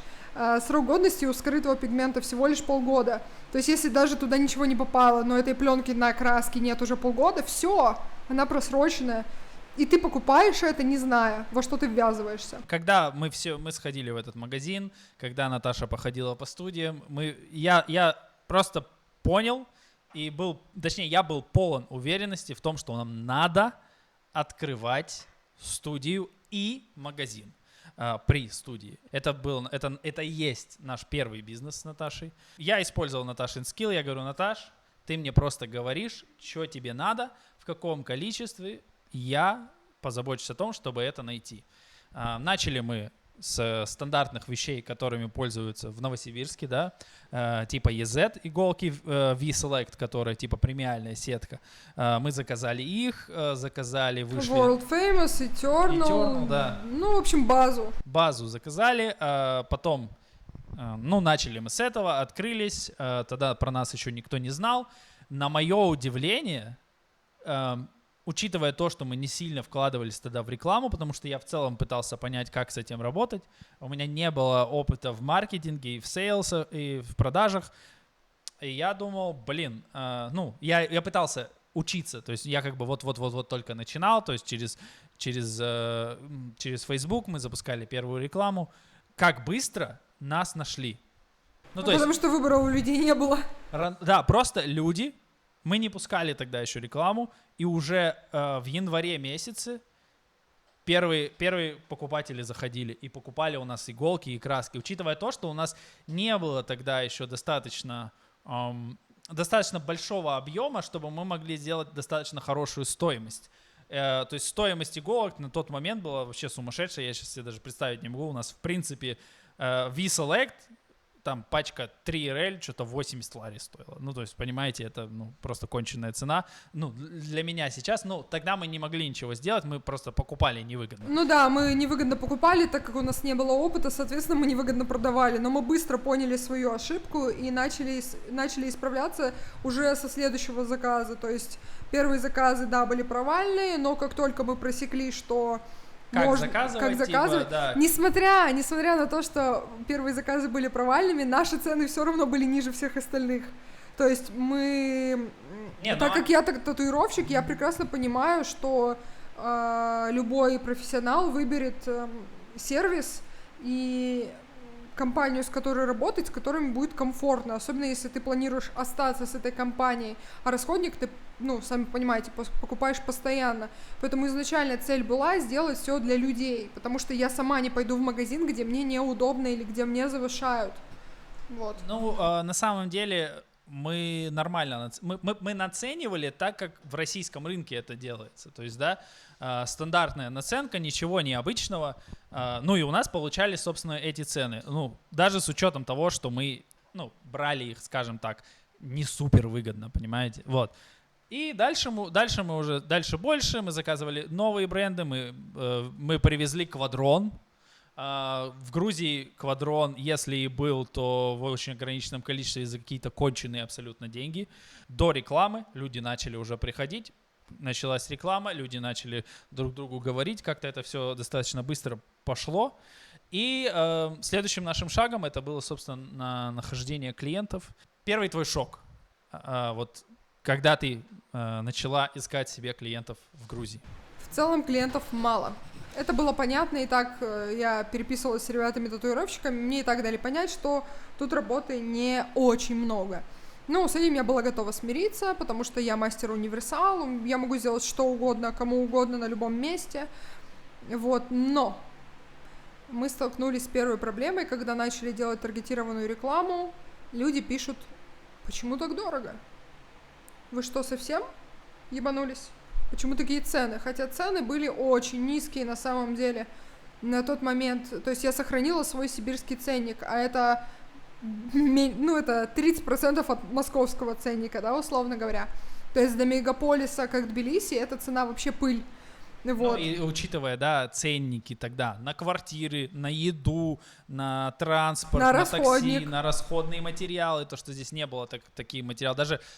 Срок годности у скрытого пигмента всего лишь полгода. То есть если даже туда ничего не попало, но этой пленки на краске нет уже полгода, все, она просроченная. И ты покупаешь это, не зная, во что ты ввязываешься. Когда мы сходили в этот магазин, когда Наташа походила по студиям, я просто понял, я был полон уверенности в том, что нам надо открывать студию и магазин при студии. Это и есть наш первый бизнес с Наташей. Я использовал Наташин скилл, я говорю, Наташ, ты мне просто говоришь, что тебе надо, в каком количестве, я позабочусь о том, чтобы это найти. Начали мы с стандартных вещей, которыми пользуются в Новосибирске, да, типа EZ иголки V-Select, которая типа премиальная сетка. Мы заказали их, вышли... World Famous, Eternal, да. В общем, базу. Базу заказали, потом, начали мы с этого, открылись, тогда про нас еще никто не знал. На мое удивление, учитывая то, что мы не сильно вкладывались тогда в рекламу, потому что я в целом пытался понять, как с этим работать. У меня не было опыта в маркетинге, и в сейлс, и в продажах. И я думал, я пытался учиться. То есть я как бы вот только начинал. То есть через Facebook мы запускали первую рекламу. Как быстро нас нашли. Потому что выбора у людей не было. Да, просто люди... Мы не пускали тогда еще рекламу, и уже в январе месяце первые покупатели заходили и покупали у нас иголки и краски. Учитывая то, что у нас не было тогда еще достаточно большого объема, чтобы мы могли сделать достаточно хорошую стоимость. То есть стоимость иголок на тот момент была вообще сумасшедшая, я сейчас себе даже представить не могу. У нас, в принципе, V-Select, там пачка 3 RL что-то 80 лари стоила. Ну, то есть, понимаете, это просто конченная цена. Ну, для меня сейчас, тогда мы не могли ничего сделать, мы просто покупали невыгодно. Ну да, мы невыгодно покупали, так как у нас не было опыта, соответственно, мы невыгодно продавали. Но мы быстро поняли свою ошибку и начали исправляться уже со следующего заказа. То есть первые заказы, да, были провальные, но как только мы просекли, что... Как заказывать, типа, да. Несмотря на то, что первые заказы были провальными, наши цены все равно были ниже всех остальных. То есть как я татуировщик, я прекрасно понимаю, что любой профессионал выберет сервис и компанию, с которой работать, с которыми будет комфортно, особенно если ты планируешь остаться с этой компанией, а расходник ты, сами понимаете, покупаешь постоянно. Поэтому изначально цель была сделать все для людей, потому что я сама не пойду в магазин, где мне неудобно или где мне завышают. Вот. На самом деле мы нормально, мы наценивали так, как в российском рынке это делается. То есть, да, стандартная наценка, ничего необычного. И у нас получались, собственно, эти цены. Даже с учетом того, что мы, брали их, скажем так, не супер выгодно, понимаете? Вот. И дальше больше, мы заказывали новые бренды, мы привезли Квадрон. В Грузии Квадрон, если и был, то в очень ограниченном количестве за какие-то конченые абсолютно деньги. До рекламы люди начали уже приходить, началась реклама, люди начали друг другу говорить, как-то это все достаточно быстро пошло. И следующим нашим шагом это было, собственно, нахождение клиентов. Первый твой шок, вот когда ты начала искать себе клиентов в Грузии? В целом клиентов мало. Это было понятно, и так я переписывалась с ребятами-татуировщиками, мне и так дали понять, что тут работы не очень много. С этим я была готова смириться, потому что я мастер-универсал, я могу сделать что угодно, кому угодно, на любом месте. Вот, но мы столкнулись с первой проблемой, когда начали делать таргетированную рекламу, люди пишут: почему так дорого? Вы что, совсем ебанулись? Почему такие цены? Хотя цены были очень низкие на самом деле на тот момент. То есть я сохранила свой сибирский ценник, а это, это 30% от московского ценника, да, условно говоря. То есть до мегаполиса, как Тбилиси, эта цена вообще пыль. Вот. И учитывая, да, ценники тогда на квартиры, на еду, на транспорт, на такси, на расходные материалы, то, что здесь не было такие материалы.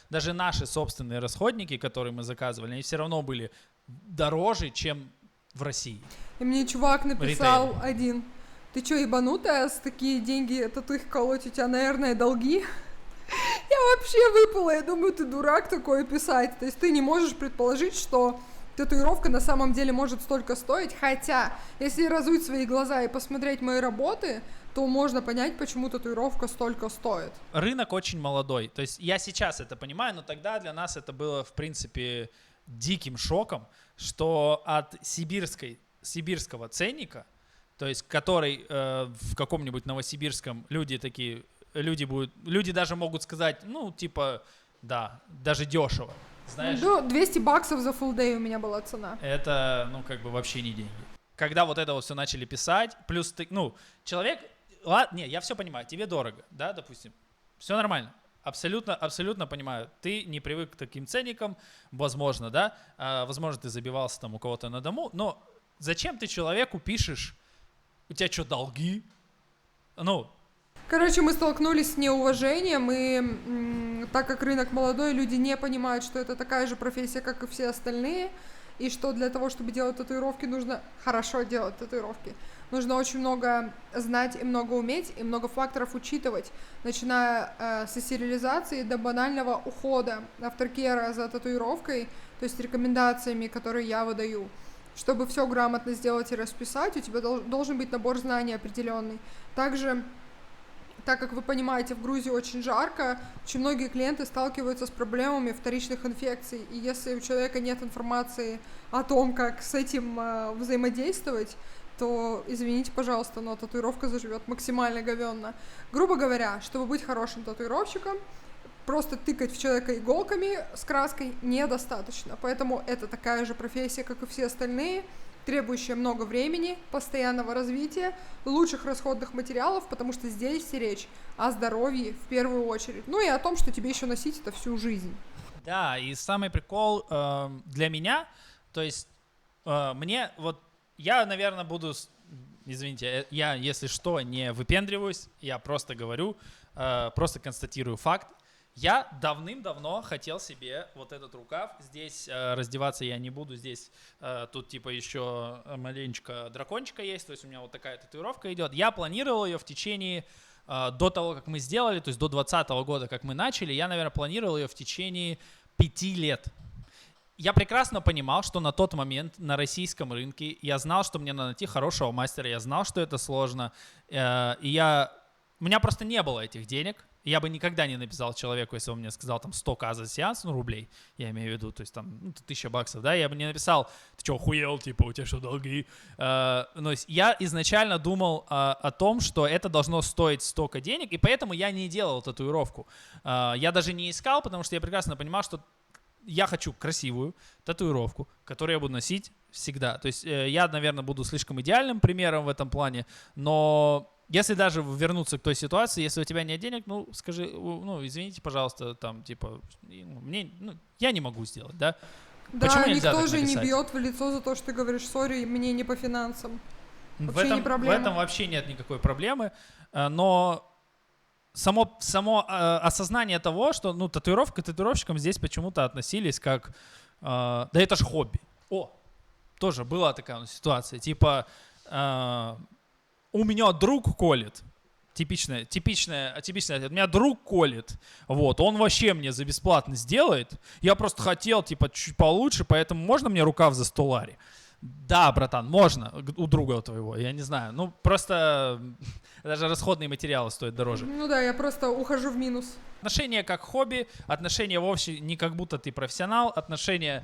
Даже наши собственные расходники, которые мы заказывали, они все равно были дороже, чем в России. И мне чувак написал один: ты что, ебанутая, с такие деньги татух колоть, у тебя, наверное, долги? Я вообще выпала, я думаю, ты дурак такое писать. То есть ты не можешь предположить, что татуировка на самом деле может столько стоить, хотя, если разуть свои глаза и посмотреть мои работы, то можно понять, почему татуировка столько стоит. Рынок очень молодой, то есть я сейчас это понимаю, но тогда для нас это было, в принципе, диким шоком, что от сибирского ценника, то есть который в каком-нибудь новосибирском люди даже могут сказать, да, даже дешево. Знаешь, $200 за full day у меня была цена. Это, вообще не деньги. Когда вот это вот все начали писать, плюс ты, человек, ладно, я все понимаю, тебе дорого, да, допустим, все нормально, абсолютно понимаю, ты не привык к таким ценникам, возможно, да, возможно, ты забивался там у кого-то на дому, но зачем ты человеку пишешь, у тебя что, долги? Короче, мы столкнулись с неуважением, и так как рынок молодой, люди не понимают, что это такая же профессия, как и все остальные, и что для того, чтобы делать татуировки, нужно хорошо делать татуировки. Нужно очень много знать и много уметь, и много факторов учитывать, начиная со стерилизации до банального ухода авторкера за татуировкой, то есть рекомендациями, которые я выдаю. Чтобы все грамотно сделать и расписать, у тебя должен быть набор знаний определенный. Также Так как вы понимаете, в Грузии очень жарко, очень многие клиенты сталкиваются с проблемами вторичных инфекций. И если у человека нет информации о том, как с этим взаимодействовать, то, извините, пожалуйста, но татуировка заживет максимально говенно. Грубо говоря, чтобы быть хорошим татуировщиком, просто тыкать в человека иголками с краской недостаточно. Поэтому это такая же профессия, как и все остальные, требующая много времени, постоянного развития, лучших расходных материалов, потому что здесь речь о здоровье в первую очередь. Ну и о том, что тебе еще носить это всю жизнь. Да, и самый прикол для меня, то есть мне вот, я, наверное, буду, извините, я, если что, не выпендриваюсь, я просто говорю, просто констатирую факт. Я давным-давно хотел себе вот этот рукав. Здесь раздеваться я не буду. Здесь тут типа еще маленечко дракончика есть. То есть у меня вот такая татуировка идет. Я планировал ее в течение, до того, как мы сделали, то есть до 2020 года, как мы начали, я, наверное, планировал ее в течение 5 лет. Я прекрасно понимал, что на тот момент на российском рынке я знал, что мне надо найти хорошего мастера. Я знал, что это сложно. И у меня просто не было этих денег. Я бы никогда не написал человеку, если он мне сказал там 100к за сеанс, ну, рублей, я имею в виду, то есть там $1000, да, я бы не написал, ты что, охуел, типа, у тебя что, долги? Но я изначально думал о том, что это должно стоить столько денег, и поэтому я не делал татуировку. Я даже не искал, потому что я прекрасно понимал, что я хочу красивую татуировку, которую я буду носить всегда. То есть я, наверное, буду слишком идеальным примером в этом плане, но... Если даже вернуться к той ситуации, если у тебя нет денег, ну, скажи, ну, извините, пожалуйста, там, типа, я не могу сделать, да? Да, Почему нельзя никто так же не написать? бьет в лицо за то, что ты говоришь, сори, мне не по финансам. В Вообще не проблема. этом вообще нет никакой проблемы, но само осознание того, что, ну, татуировка к татуировщикам здесь почему-то относились как, да это ж хобби. Тоже была такая ситуация, типа... У меня друг колет. Типичная, у меня друг колет. Вот, он вообще мне за бесплатно сделает. Я просто хотел, типа, чуть получше, поэтому можно мне рукав за $100? Да, братан, можно у друга твоего, я не знаю. Ну, просто даже расходные материалы стоят дороже. Ну да, я просто ухожу в минус. Отношения как хобби, отношения вовсе не как будто ты профессионал, отношения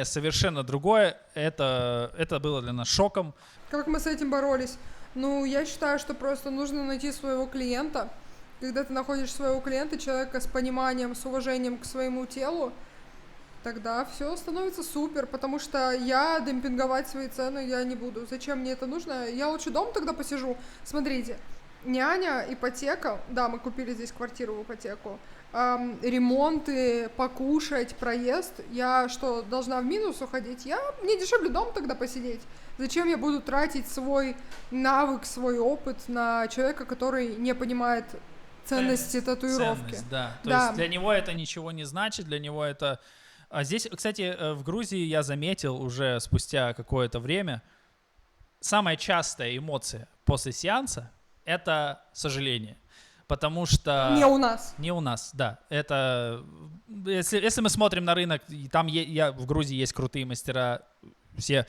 совершенно другое. Это было для нас шоком. Как мы с этим боролись? Ну, я считаю, что просто нужно найти своего клиента. Когда ты находишь своего клиента, человека с пониманием, с уважением к своему телу, тогда все становится супер, потому что я демпинговать свои цены я не буду. Зачем мне это нужно? Я лучше дома тогда посижу. Смотрите, няня, ипотека, да, мы купили здесь квартиру в ипотеку, ремонты, покушать, проезд, я что, должна в минус уходить? Мне дешевле дома тогда посидеть. Зачем я буду тратить свой навык, свой опыт на человека, который не понимает ценности татуировки? Ценность, да. То есть для него это ничего не значит, для него это... А здесь, кстати, в Грузии я заметил уже спустя какое-то время, самая частая эмоция после сеанса — это сожаление. Потому что... Не у нас. Не у нас, да. Это... Если мы смотрим на рынок, там в Грузии есть крутые мастера, все,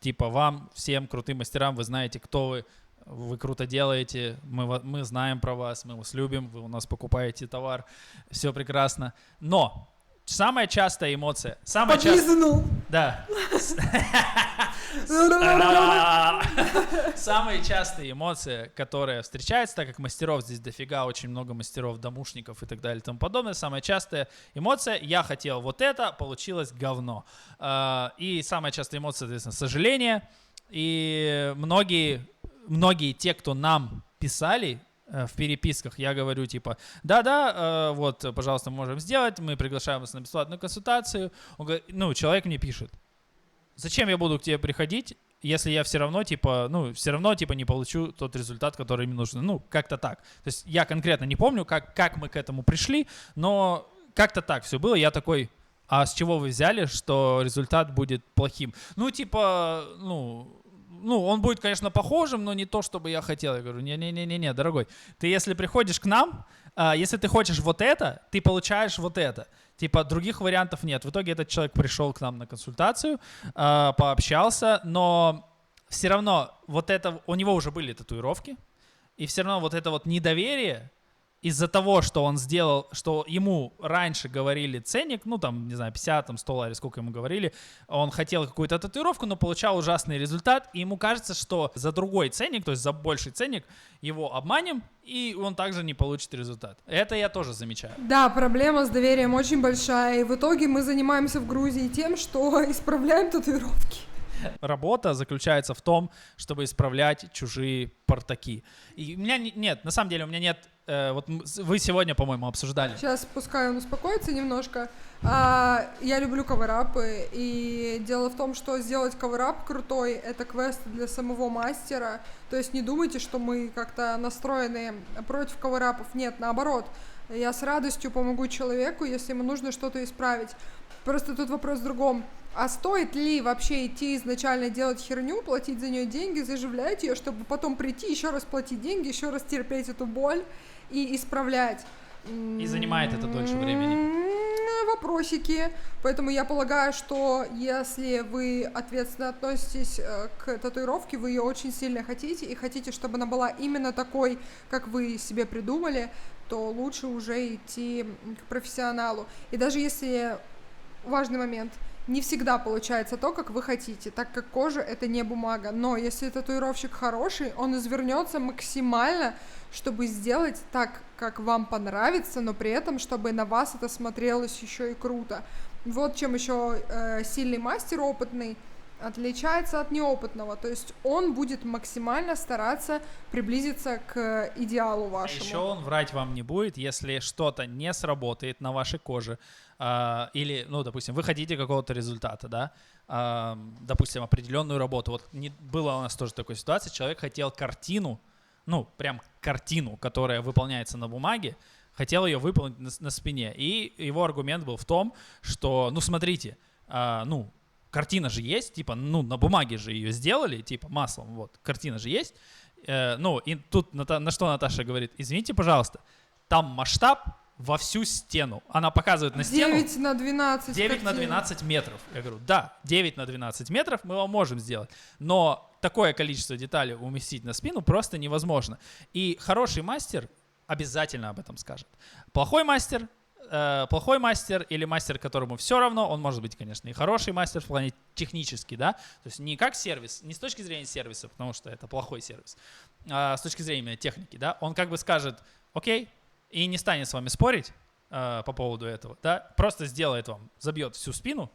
типа, вам, всем крутым мастерам, вы знаете, кто вы круто делаете, мы знаем про вас, мы вас любим, вы у нас покупаете товар, все прекрасно. Но самая частая эмоция... Подлизнул. Да. Самая частая эмоция, которая встречается, так как мастеров здесь дофига, очень много мастеров, домушников и так далее и тому подобное, самая частая эмоция — я хотел вот это, получилось говно. И самая частая эмоция, соответственно, сожаление. И многие те, кто нам писали в переписках, я говорю типа, да, вот, пожалуйста, мы можем сделать, мы приглашаем вас на бесплатную консультацию. Он говорит, человек мне пишет, зачем я буду к тебе приходить, если я все равно не получу тот результат, который мне нужен. Ну, как-то так. То есть я конкретно не помню, как мы к этому пришли, но как-то так все было. Я такой, а с чего вы взяли, что результат будет плохим? Он будет, конечно, похожим, но не то, чтобы я хотел. Я говорю, не, дорогой, ты если приходишь к нам, если ты хочешь вот это, ты получаешь вот это. Типа других вариантов нет. В итоге этот человек пришел к нам на консультацию, пообщался, но все равно вот это, у него уже были татуировки, и все равно вот это вот недоверие из-за того, что он сделал, что ему раньше говорили ценник, ну там, не знаю, 50, там, 100 или сколько ему говорили, он хотел какую-то татуировку, но получал ужасный результат, и ему кажется, что за другой ценник, то есть за больший ценник, его обманем, и он также не получит результат. Это я тоже замечаю. Да, проблема с доверием очень большая, и в итоге мы занимаемся в Грузии тем, что исправляем татуировки. Работа заключается в том, чтобы исправлять чужие портаки. И у меня нет, на самом деле у меня нет, вот вы сегодня, по-моему, обсуждали. Сейчас пускай он успокоится немножко. Я люблю каверапы, и дело в том, что сделать каверап крутой — это квест для самого мастера. То есть не думайте, что мы как-то настроены против каверапов. Нет, наоборот. Я с радостью помогу человеку, если ему нужно что-то исправить. Просто тут вопрос в другом. А стоит ли вообще идти изначально делать херню, платить за нее деньги, заживлять ее, чтобы потом прийти, еще раз платить деньги, еще раз терпеть эту боль и исправлять? И занимает это дольше времени. Вопросики. Поэтому я полагаю, что если вы ответственно относитесь к татуировке, вы ее очень сильно хотите и хотите, чтобы она была именно такой, как вы себе придумали, то лучше уже идти к профессионалу. И даже если, важный момент, не всегда получается то, как вы хотите, так как кожа — это не бумага. Но если татуировщик хороший, он извернется максимально, чтобы сделать так, как вам понравится, но при этом, чтобы на вас это смотрелось еще и круто. Вот чем еще сильный мастер, опытный, отличается от неопытного. То есть он будет максимально стараться приблизиться к идеалу вашему. Еще он врать вам не будет, если что-то не сработает на вашей коже. Или, ну, допустим, вы хотите какого-то результата, да, допустим, определенную работу. Вот было у нас тоже такая ситуация, человек хотел картину, ну, прям картину, которая выполняется на бумаге, хотел ее выполнить на спине. И его аргумент был в том, что, ну, смотрите, ну, картина же есть, типа, ну, на бумаге же ее сделали, типа, маслом, вот, картина же есть. Ну, и тут на что Наташа говорит: извините, пожалуйста, там масштаб во всю стену. Она показывает на стену 9 на 12 9 на 12 метров. Я говорю, да, 9 на 12 метров мы вам можем сделать, но такое количество деталей уместить на спину просто невозможно. И хороший мастер обязательно об этом скажет. Плохой мастер или мастер, которому все равно, он может быть, конечно, и хороший мастер в плане технически, да, то есть не как сервис, не с точки зрения сервиса, потому что это плохой сервис, а с точки зрения техники, да, он как бы скажет, окей, и не станет с вами спорить по поводу этого, да, просто сделает вам, забьет всю спину,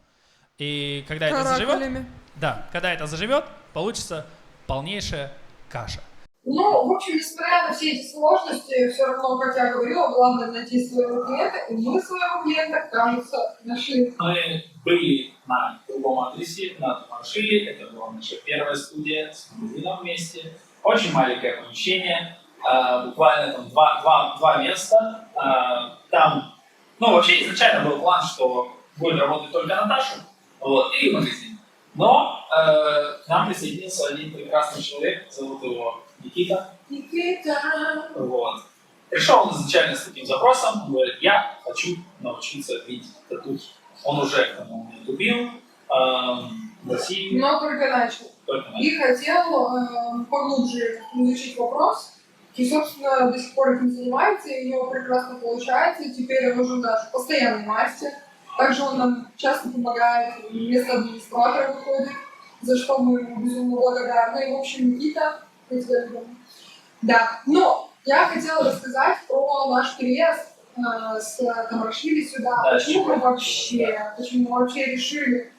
и когда это заживет, да, когда это заживет, получится полнейшая каша. Ну, в общем, несмотря на все эти сложности, все равно, как я говорила, главное найти своего клиента, и мы своего клиента, кажется, нашли. Мы были на другом адресе, на Туманшиле, это была наша первая студия с магазином вместе. Очень маленькое помещение, буквально там два места. Там, ну, вообще изначально был план, что будет работать только Наташа, вот, и магазин. Но к нам присоединился один прекрасный человек, зовут его Никита. Вот. Пришел он изначально с таким запросом, он говорит, я хочу научиться видеть татухи. Он уже к тому тупил в России. Но только начал. И хотел поглубже изучить вопрос. И, собственно, до сих пор этим занимается, и у него прекрасно получается. И теперь он уже даже постоянный мастер. Также он нам часто помогает, вместо администратора выходит, за что мы ему безумно благодарны. И, в общем, Никита, мы тебя любим. Да, но я хотела рассказать про наш переезд с Тамарашвили сюда. Да, почему мы вообще решили?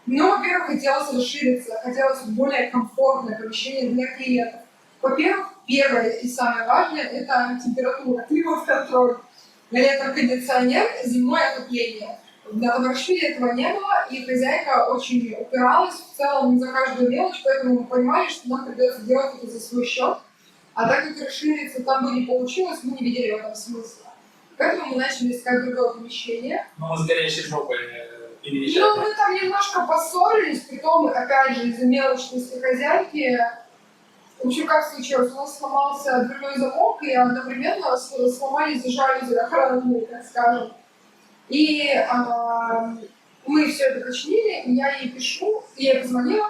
Ну, во-первых, хотелось расшириться, хотелось более комфортное помещение для клиентов. Во-первых, первое и самое важное — это температура, климат-контроль. Летом кондиционер, зимой отопление. На Тамарашвили этого не было, и хозяйка очень упиралась в целом за каждую мелочь, поэтому мы понимали, что нам придется делать это за свой счет. А так как расшириться там бы не получилось, мы не видели в этом смысла. Поэтому мы начали искать другое помещение. Но мы с горящей жопой переезжали. Ну, мы там немножко поссорились, притом, опять же, из-за мелочности хозяйки. В общем, как случилось? У нас сломался дверной замок, и одновременно сломались жалюзи охранные, так скажем. И мы все это починили, и я ей пишу, я ей позвонила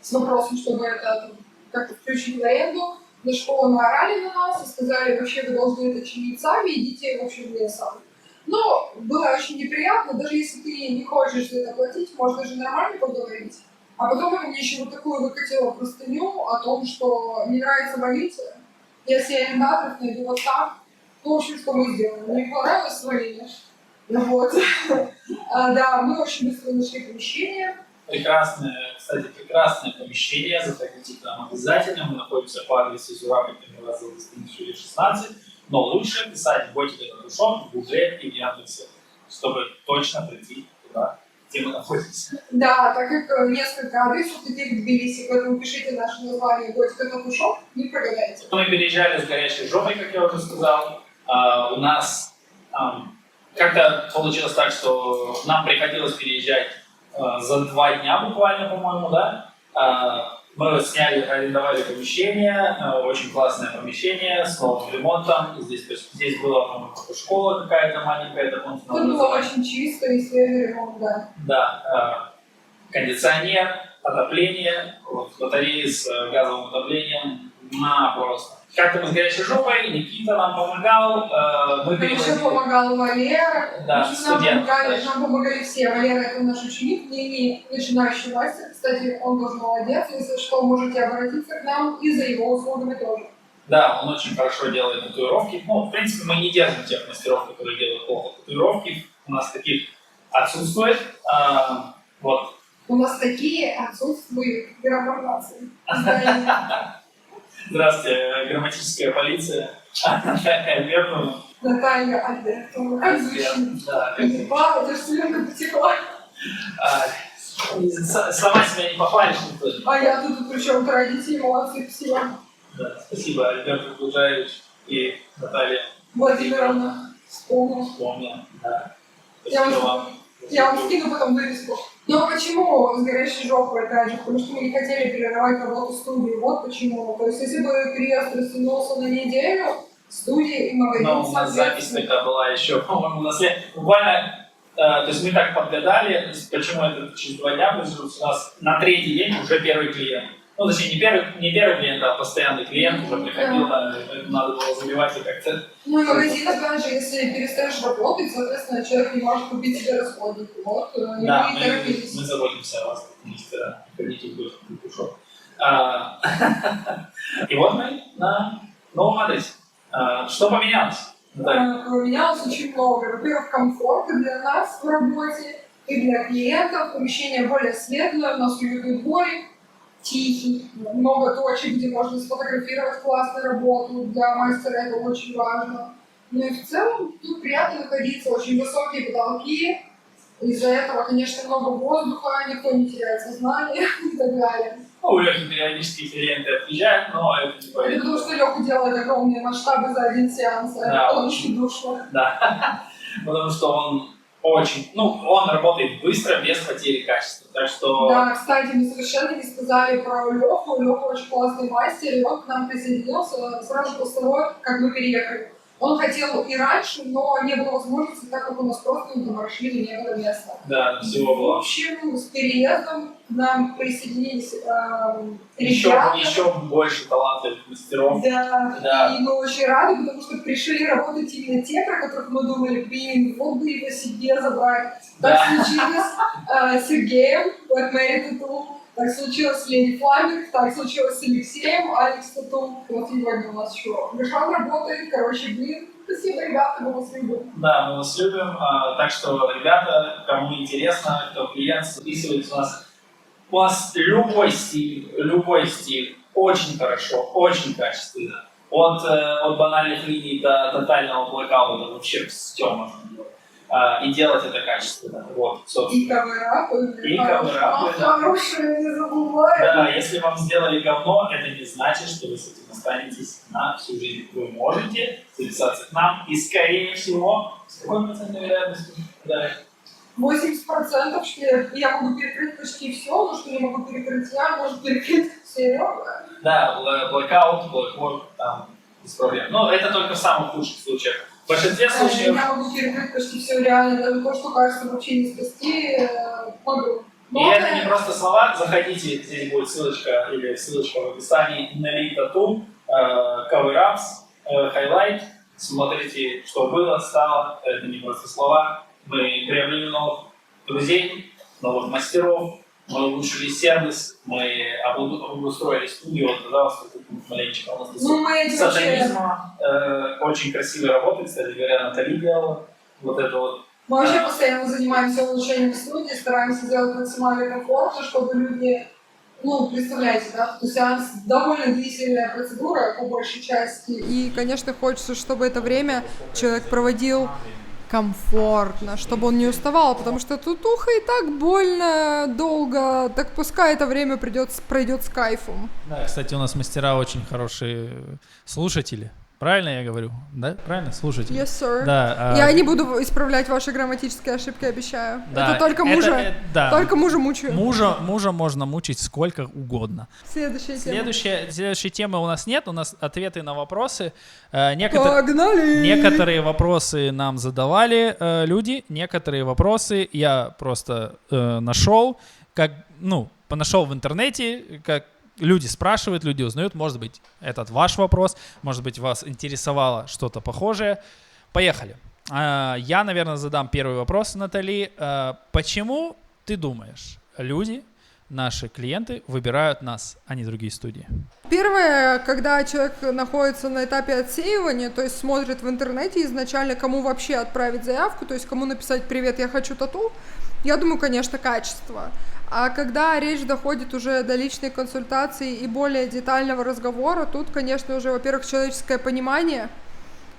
с вопросом, чтобы это как-то включить в аренду. за что наорали на нас и сказали, вообще вы должны это чинить сами, идите, в общем, лесом. Но было очень неприятно, даже если ты не хочешь за это платить, можно же нормально поговорить. А потом она мне еще вот такую выкатила простыню о том, что не нравится полиция. Если арендаторов найду вот так, ну, в общем, что мы сделали? Мне понравилось свалили. Вот. Да, мы очень быстро нашли помещение. Прекрасное, кстати, прекрасное помещение, заходите к нам обязательно. Мы находимся по адресу Зураб, Камилазова, 16, но лучше писать «Готика Татушок» в Гугле и в Яндексе, чтобы точно прийти туда, где мы находимся. Да, так как несколько адресов таких в Тбилиси, поэтому пишите наше название «Готика Татушок», не прогадаете. Мы переезжали с горячей жопой, как я уже сказал. У нас как-то получилось так, что нам приходилось переезжать за 2 дня буквально, по-моему, да. Мы сняли, арендовали помещение, очень классное помещение с новым ремонтом. Здесь была, по-моему, школа какая-то маленькая, дополнительная. Тут было очень чисто и свежий ремонт, да. Да, кондиционер, отопление, вот, батареи с газовым отоплением, просто. Как-то мы с горячей жопой, Никита нам помогал, мы Еще помогал Валера, Да, нам помогали все. Валера — это наш ученик, не начинающий мастер. Кстати, он тоже молодец, если что, можете обратиться к нам и за его услугами тоже. Да, он очень хорошо делает татуировки. Ну, в принципе, мы не держим тех мастеров, которые делают плохо татуировки. У нас таких отсутствует. Вот. У нас такие отсутствуют грамматации. Здравствуйте, грамматическая полиция. Наталья Альбертовна. Наталья Альбертовна. Как звучит? Да, Ебало, это же слюнка потекла. Сама себя не похвалишь никто. А я тут причем традиции, молодцы, спасибо. Да, спасибо, Альберт Гужаевич и Наталья Владимировна. Вспомнил. Да. Я вам скину потом вырезку. Но почему с горящей жопой, опять же? Потому что мы не хотели перерывать работу студии. Вот почему. То есть, если бы переезд растянулся на неделю, студии и магазин... Но у нас запись такая была еще, по-моему, буквально... То есть мы так подгадали, почему это через 2 дня произошло. У нас на 3-й день уже первый клиент. Ну, точнее, не первый клиент, а постоянный клиент уже приходил, надо было забивать и как-то... Ну, и магазин, опять же, если перестаешь работать, соответственно, человек не может купить себе расходники. Вот, да, мы торопились. Мы заботимся о вас, мистер, приходите в Готику. И вот мы на новом адресе. Что поменялось? Поменялось очень много. Во-первых, комфорт и для нас в работе, и для клиентов. Помещение более светлое, у нас уютный дворик, тихий, много точек, где можно сфотографировать классную работу. Для мастера это очень важно. Ну и в целом тут приятно находиться, очень высокие потолки. Из-за этого, конечно, много воздуха, никто не теряет сознание и так далее. Ну, у Лёхи периодически клиенты отъезжают, но это типа... Это потому что Лёха делает огромные масштабы за один сеанс, да, это очень душно. Да, потому что он очень... Ну, он работает быстро, без потери качества, так что... Да, кстати, мы совершенно не сказали про Лёху. Лёха очень классный мастер, и он к нам присоединился сразу после того, как мы переехали. Он хотел и раньше, но не было возможности, так как у нас просто на маршруте не было места. Да, всего В было. общем, с переездом к нам присоединились ребята. Еще больше талантливых мастеров. Да. И мы очень рады, потому что пришли работать именно те, про которых мы думали, блин, вот бы его себе забрать. Так случилось с Сергеем, Black Mary Tattoo. Так случилось с Леди Фламинг, так случилось с Алексеем, Алекс Тату. Вот сегодня у нас еще Гашан работает. Короче, блин, спасибо, ребята, мы вас любим. Да, мы вас любим. Так что, ребята, кому интересно, кто клиент, записывайтесь у нас. У вас любой стиль, очень хорошо, очень качественно. От банальных линий до тотального блэкаута вообще все можно делать. И делать это качественно. Вот, собственно. И каверапы. И каверапы, да. Хорошие, не забывай. Да, если вам сделали говно, это не значит, что вы с этим останетесь на всю жизнь. Вы можете записаться к нам, и скорее всего, с какой процентной вероятностью? Да. 80%, что я могу перекрыть почти все, но что не могу перекрыть я, может перекрыть Серега. Да, blackout, blackwork, там, без проблем. Но это только в самых худших случаях. В большинстве случаев... Я могу перекрыть почти все реально, даже то, что кажется вообще не спасти, могу. И это не просто слова, заходите, здесь будет ссылочка или ссылочка в описании на Лей Тату. cover-ups, highlight, смотрите, что было, стало, это не просто слова. Мы приобрели новых друзей, новых мастеров, мы улучшили сервис, мы обустроили студию, вот, пожалуйста, тут маленечко у нас сатанизма, очень красиво работает, кстати говоря, Натали делала вот это вот. Мы вообще постоянно занимаемся улучшением студии, стараемся сделать максимально комфортно, чтобы люди, ну, представляете, да, то сеанс довольно длительная процедура по большей части. И, конечно, хочется, чтобы это время человек проводил комфортно, чтобы он не уставал, потому что тутуха и так больно долго, так пускай это время пройдет с кайфом. Да, кстати, у нас мастера очень хорошие слушатели. Правильно я говорю? Да? Правильно? Слушатели. Yes, sir. Да, я не буду исправлять ваши грамматические ошибки, обещаю. Да, это только мужа. Да. Только мужа мучаю. Мужа можно мучить сколько угодно. Следующая темы у нас нет, у нас ответы на вопросы. Погнали! Некоторые вопросы нам задавали люди, некоторые вопросы я просто нашел, нашел в интернете, как люди спрашивают, люди узнают, может быть, этот ваш вопрос, может быть, вас интересовало что-то похожее. Поехали. Я, наверное, задам первый вопрос, Натали. Почему, ты думаешь, люди, наши клиенты, выбирают нас, а не другие студии? Первое, когда человек находится на этапе отсеивания, то есть смотрит в интернете изначально, кому вообще отправить заявку, то есть кому написать «Привет, я хочу тату», я думаю, конечно, качество. А когда речь доходит уже до личной консультации и более детального разговора, тут, конечно, уже, во-первых, человеческое понимание.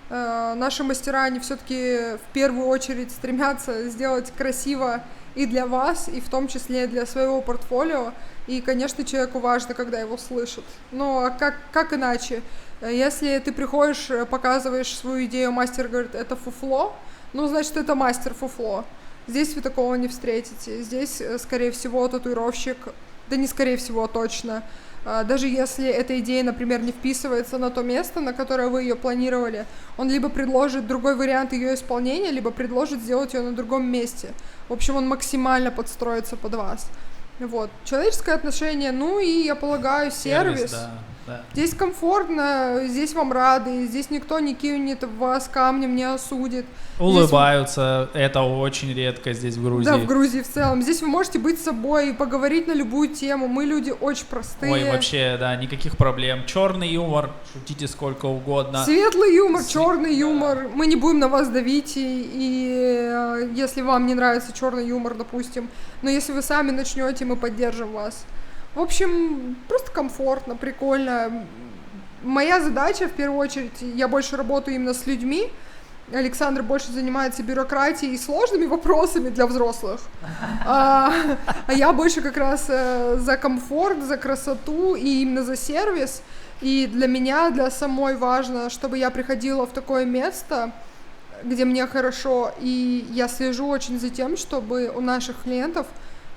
Наши мастера, они все-таки в первую очередь стремятся сделать красиво и для вас, и в том числе для своего портфолио. И, конечно, человеку важно, когда его слышат. Но как иначе? Если ты приходишь, показываешь свою идею, мастер говорит, это фуфло, ну, значит, это мастер фуфло. Здесь вы такого не встретите. Здесь, скорее всего, татуировщик, да не скорее всего, а точно, даже если эта идея, например, не вписывается на то место, на которое вы ее планировали, он либо предложит другой вариант ее исполнения, либо предложит сделать ее на другом месте. В общем, он максимально подстроится под вас. Вот. Человеческое отношение, ну и, я полагаю, сервис. Да. Здесь комфортно, здесь вам рады, здесь никто не кинет вас камнем, не осудит. Улыбаются, это очень редко здесь в Грузии. Да, в Грузии в целом. Здесь вы можете быть собой и поговорить на любую тему. Мы люди очень простые. Ой, вообще, да, никаких проблем. Черный юмор, шутите сколько угодно. Светлый юмор, черный юмор. Мы не будем на вас давить, и если вам не нравится черный юмор, допустим. Но если вы сами начнете, мы поддержим вас. В общем, просто комфортно, прикольно. Моя задача, в первую очередь, я больше работаю именно с людьми. Александр больше занимается бюрократией и сложными вопросами для взрослых. А я больше как раз за комфорт, за красоту и именно за сервис. И для меня, для самой важно, чтобы я приходила в такое место, где мне хорошо, и я слежу очень за тем, чтобы у наших клиентов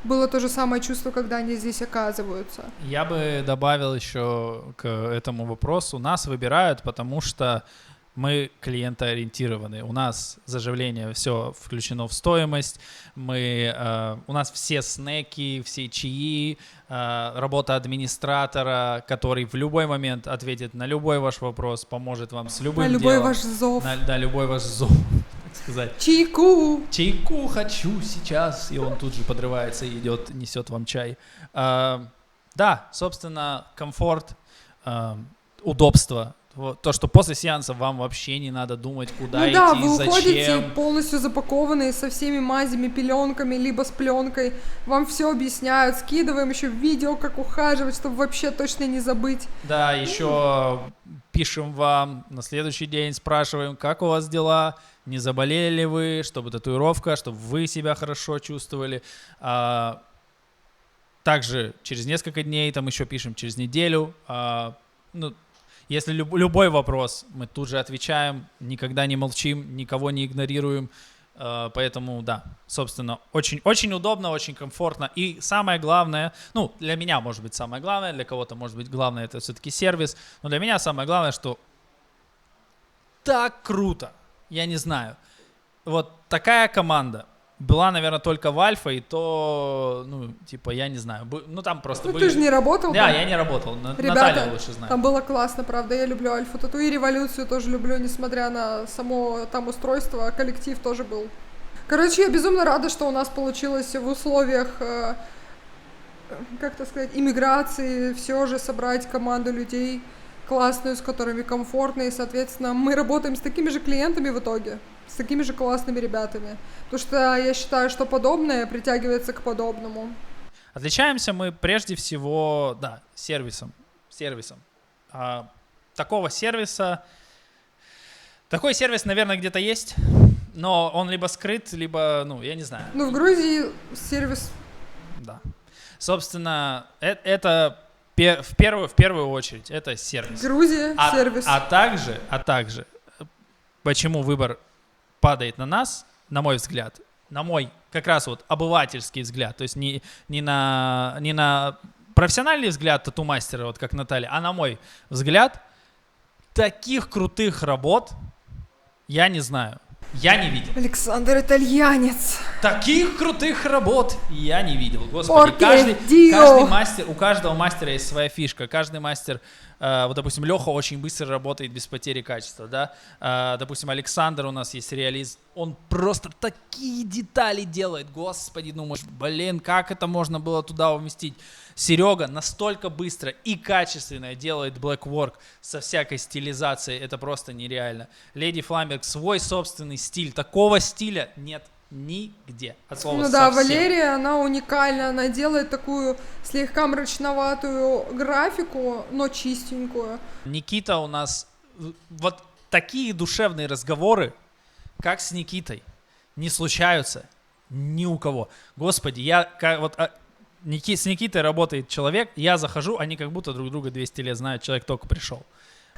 было то же самое чувство, когда они здесь оказываются. Я бы добавил еще к этому вопросу. Нас выбирают, потому что мы клиентоориентированы. У нас заживление все включено в стоимость. У нас все снеки, все чаи, работа администратора, который в любой момент ответит на любой ваш вопрос, поможет вам с любым делом. На любой ваш зов. На любой ваш зов. Сказать. Чайку хочу сейчас, и он тут же подрывается и идет, несет вам чай. Да, собственно, комфорт, удобство. То, что после сеанса вам вообще не надо думать, куда идти, да, вы зачем. уходите полностью запакованные со всеми мазями, пеленками, либо с пленкой. Вам все объясняют, скидываем еще видео, как ухаживать, чтобы вообще точно не забыть. Да, еще пишем вам на следующий день, спрашиваем, как у вас дела, не заболели ли вы, чтобы татуировка, чтобы вы себя хорошо чувствовали. Также через несколько дней, там еще пишем через неделю. Если любой вопрос, мы тут же отвечаем, никогда не молчим, никого не игнорируем. Поэтому, да, собственно, очень, очень удобно, очень комфортно. И самое главное, для меня, может быть, самое главное, для кого-то, может быть, главное, это все-таки сервис. Но для меня самое главное, что так круто, я не знаю. Вот такая команда, была, наверное, только в Альфа, и то, ну, типа, я не знаю. Ну, там просто Ну, были... ты же не работал Да, там? я не работал. Ребята, Наталья лучше знает. там было классно, правда, я люблю Альфу Тату и Революцию тоже люблю, несмотря на само там устройство, коллектив тоже был. Короче, я безумно рада, что у нас получилось в условиях, как-то сказать, иммиграции все же собрать команду людей классную, с которыми комфортно, и, соответственно, мы работаем с такими же клиентами в итоге, с такими же классными ребятами. Потому что я считаю, что подобное притягивается к подобному. Отличаемся мы прежде всего, да, сервисом. Такой сервис, наверное, где-то есть, но он либо скрыт, либо, ну, я не знаю. Ну, в Грузии сервис... Да. Собственно, это в первую очередь, это сервис. Грузия, сервис. А также, почему выбор падает на нас, на мой взгляд, на мой как раз вот обывательский взгляд, то есть не на профессиональный взгляд тату-мастера, вот как Наталья, а на мой взгляд, таких крутых работ я не знаю. Я не видел. Александр итальянец. Таких крутых работ я не видел. Господи, у каждого мастера есть своя фишка. Каждый мастер, вот, допустим, Леха очень быстро работает без потери качества, да. Допустим, Александр у нас есть реалист. Он просто такие детали делает. Господи, думаешь, блин, как это можно было туда уместить? Серега настолько быстро и качественно делает blackwork со всякой стилизацией, это просто нереально. Леди Фламберг свой собственный стиль, такого стиля нет нигде. От слова ну да, совсем. Валерия, она уникальна, она делает такую слегка мрачноватую графику, но чистенькую. Никита у нас, вот такие душевные разговоры, как с Никитой, не случаются ни у кого. Господи, с Никитой работает человек, я захожу, они как будто друг друга 200 лет знают, человек только пришел.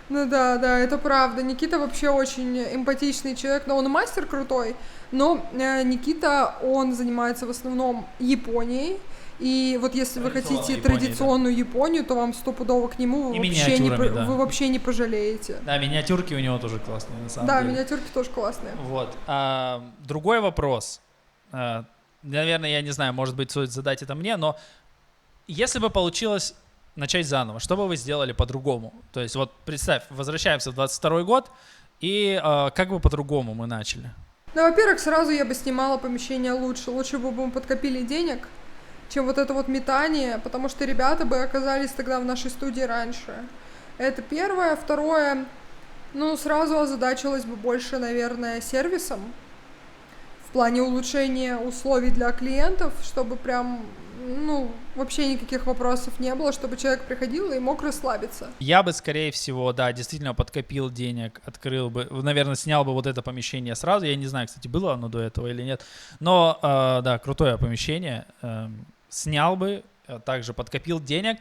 Ну да, это правда. Никита вообще очень эмпатичный человек, но он мастер крутой, но Никита, он занимается в основном Японией, и вот если вы хотите традиционную Японию, то вам стопудово к нему вы вообще не пожалеете. Да, миниатюрки у него тоже классные, на самом деле. Да, деле. миниатюрки тоже классные. Вот. Другой вопрос. Наверное, я не знаю, может быть, стоит задать это мне, но если бы получилось начать заново, что бы вы сделали по-другому? То есть вот представь, возвращаемся в 22 год, и как бы по-другому мы начали? Ну, во-первых, сразу я бы снимала помещение лучше. Лучше бы мы подкопили денег, чем вот это вот метание, потому что ребята бы оказались тогда в нашей студии раньше. Это первое. Второе, сразу озадачилась бы больше, наверное, сервисом. В плане улучшения условий для клиентов, чтобы прям, вообще никаких вопросов не было, чтобы человек приходил и мог расслабиться. Я бы, скорее всего, да, действительно подкопил денег, открыл бы, наверное, снял бы вот это помещение сразу. Я не знаю, кстати, было оно до этого или нет. Но, да, крутое помещение. Снял бы, также подкопил денег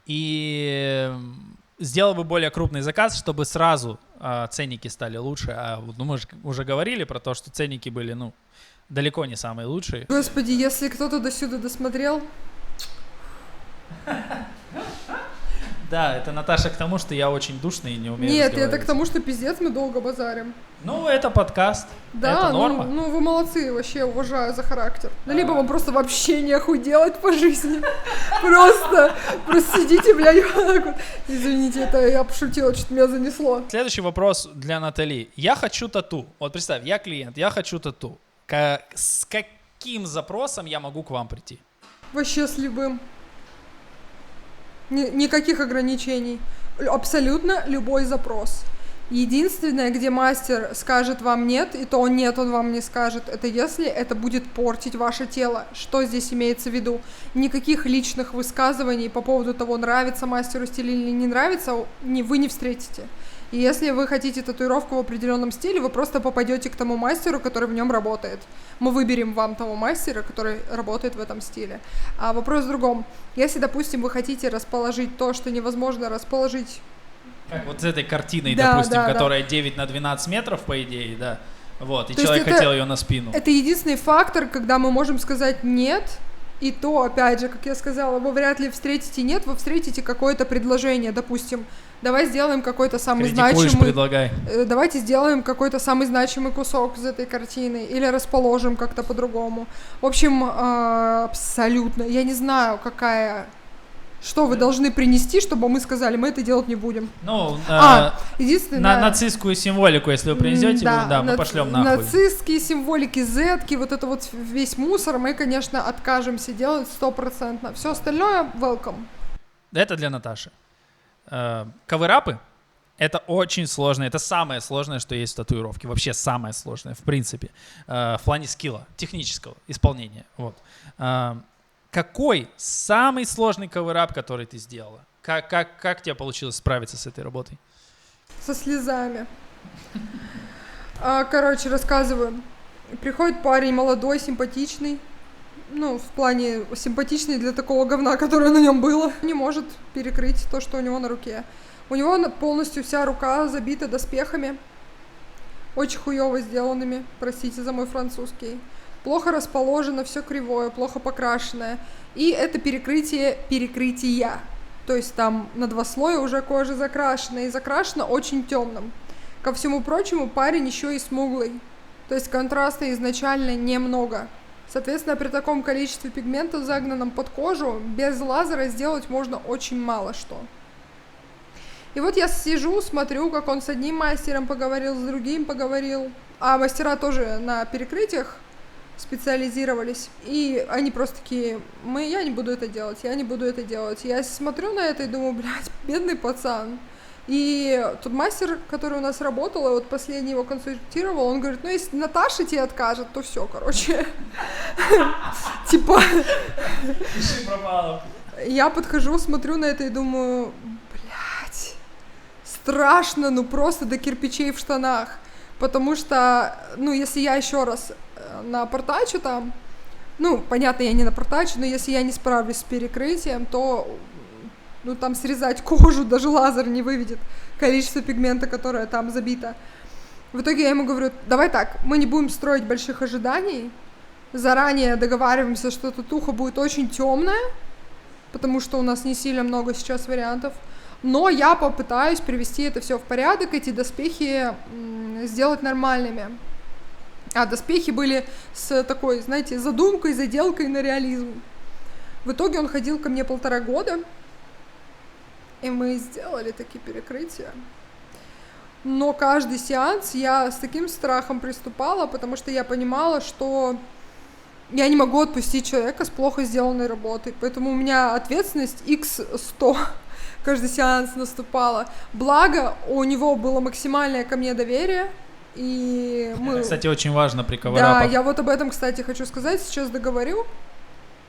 и сделал бы более крупный заказ, чтобы сразу ценники стали лучше. Мы же уже говорили про то, что ценники были, далеко не самые лучшие. Господи, если кто-то до сюда досмотрел. Да, это Наташа к тому, что я очень душный и не умею разговаривать. Нет, это к тому, что пиздец мы долго базарим. Это подкаст, да, это норма. Вы молодцы, вообще уважаю за характер. Либо вам просто вообще нехуй делать по жизни. Просто сидите, блядь, вот так вот. Извините, это я пошутила, что-то меня занесло. Следующий вопрос для Натали. Я хочу тату. Вот представь, я клиент, я хочу тату. С каким запросом я могу к вам прийти? Вообще с любым. Никаких ограничений. Абсолютно любой запрос. Единственное, где мастер скажет вам нет, и то нет, он вам не скажет, это если это будет портить ваше тело. Что здесь имеется в виду? Никаких личных высказываний по поводу того, нравится мастеру стиль или не нравится, вы не встретите. И если вы хотите татуировку в определенном стиле, вы просто попадете к тому мастеру, который в нем работает. Мы выберем вам того мастера, который работает в этом стиле. А вопрос в другом. Если, допустим, вы хотите расположить то, что невозможно расположить... Как вот с этой картиной, допустим, которая 9 на 12 метров, по идее, да. Вот, и человек хотел ее на спину. Это единственный фактор, когда мы можем сказать нет, И то, опять же, как я сказала, вы вряд ли встретите, нет, вы встретите какое-то предложение, допустим, давай сделаем какой-то самый значимый... предлагай. Давайте сделаем какой-то самый значимый кусок из этой картины или расположим как-то по-другому. В общем, абсолютно, я не знаю, что вы должны принести, чтобы мы сказали, мы это делать не будем. Ну, единственное... нацистскую символику, если вы принесете, мы пошлем нахуй. Нацистские символики, зетки, вот это вот весь мусор, мы, конечно, откажемся делать 100%. Все остальное welcome. Это для Наташи. Каверапы — это очень сложно, это самое сложное, что есть в татуировке. Вообще самое сложное, в принципе, в плане скилла, технического исполнения. Вот. Какой самый сложный каверап, который ты сделала? Как тебе получилось справиться с этой работой? Со слезами. Короче, рассказываю. Приходит парень молодой, симпатичный. Ну, в плане симпатичный для такого говна, которое на нем было. Не может перекрыть то, что у него на руке. У него полностью вся рука забита доспехами. Очень хуёво сделанными. Простите за мой французский. Плохо расположено, все кривое, плохо покрашенное. И это перекрытия. То есть там на 2 слоя уже кожа закрашена. И закрашена очень темным. Ко всему прочему, парень еще и смуглый. То есть контраста изначально немного. Соответственно, при таком количестве пигмента, загнанном под кожу, без лазера сделать можно очень мало что. И вот я сижу, смотрю, как он с одним мастером поговорил, с другим поговорил. А мастера тоже на перекрытиях специализировались. И они просто такие, я не буду это делать, я не буду это делать. Я смотрю на это и думаю, блядь, бедный пацан. И тот мастер, который у нас работал, вот последний его консультировал, он говорит, если Наташа тебе откажет, то все, короче. Типа... Пиши пропало. Я подхожу, смотрю на это и думаю, блядь, страшно, просто до кирпичей в штанах. Потому что, если я еще раз напортачу там, понятно, я не напортачу, но если я не справлюсь с перекрытием, то, там срезать кожу даже лазер не выведет количество пигмента, которое там забито. В итоге я ему говорю, давай так, мы не будем строить больших ожиданий, заранее договариваемся, что татуха будет очень темная, потому что у нас не сильно много сейчас вариантов, но я попытаюсь привести это все в порядок, эти доспехи сделать нормальными. А доспехи были с такой, знаете, задумкой, заделкой на реализм. В итоге он ходил ко мне 1,5 года, и мы сделали такие перекрытия. Но каждый сеанс я с таким страхом приступала, потому что я понимала, что я не могу отпустить человека с плохо сделанной работой. Поэтому у меня ответственность x100 каждый сеанс наступала. Благо, у него было максимальное ко мне доверие. И мы... Это, кстати, очень важно при каверапах. Да, я вот об этом, кстати, хочу сказать, сейчас договорю.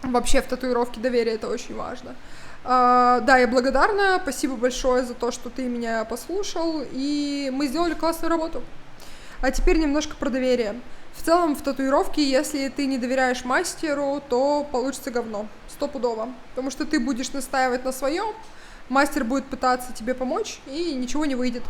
Вообще в татуировке доверие — это очень важно. Да, я благодарна, спасибо большое за то, что ты меня послушал, и мы сделали классную работу. А теперь немножко про доверие. В целом в татуировке, если ты не доверяешь мастеру, то получится говно, стопудово. Потому что ты будешь настаивать на своем, мастер будет пытаться тебе помочь, и ничего не выйдет.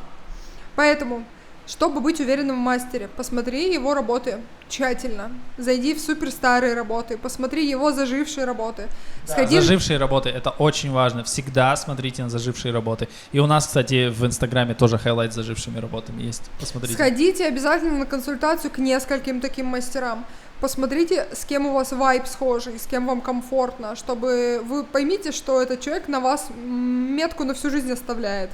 Поэтому, чтобы быть уверенным в мастере, посмотри его работы тщательно. Зайди в суперстарые работы, посмотри его зажившие работы. Да, зажившие работы — это очень важно. Всегда смотрите на зажившие работы. И у нас, кстати, в Инстаграме тоже хайлайт с зажившими работами есть. Посмотрите. Сходите обязательно на консультацию к нескольким таким мастерам. Посмотрите, с кем у вас вайб схожий, с кем вам комфортно, чтобы вы поймите, что этот человек на вас метку на всю жизнь оставляет.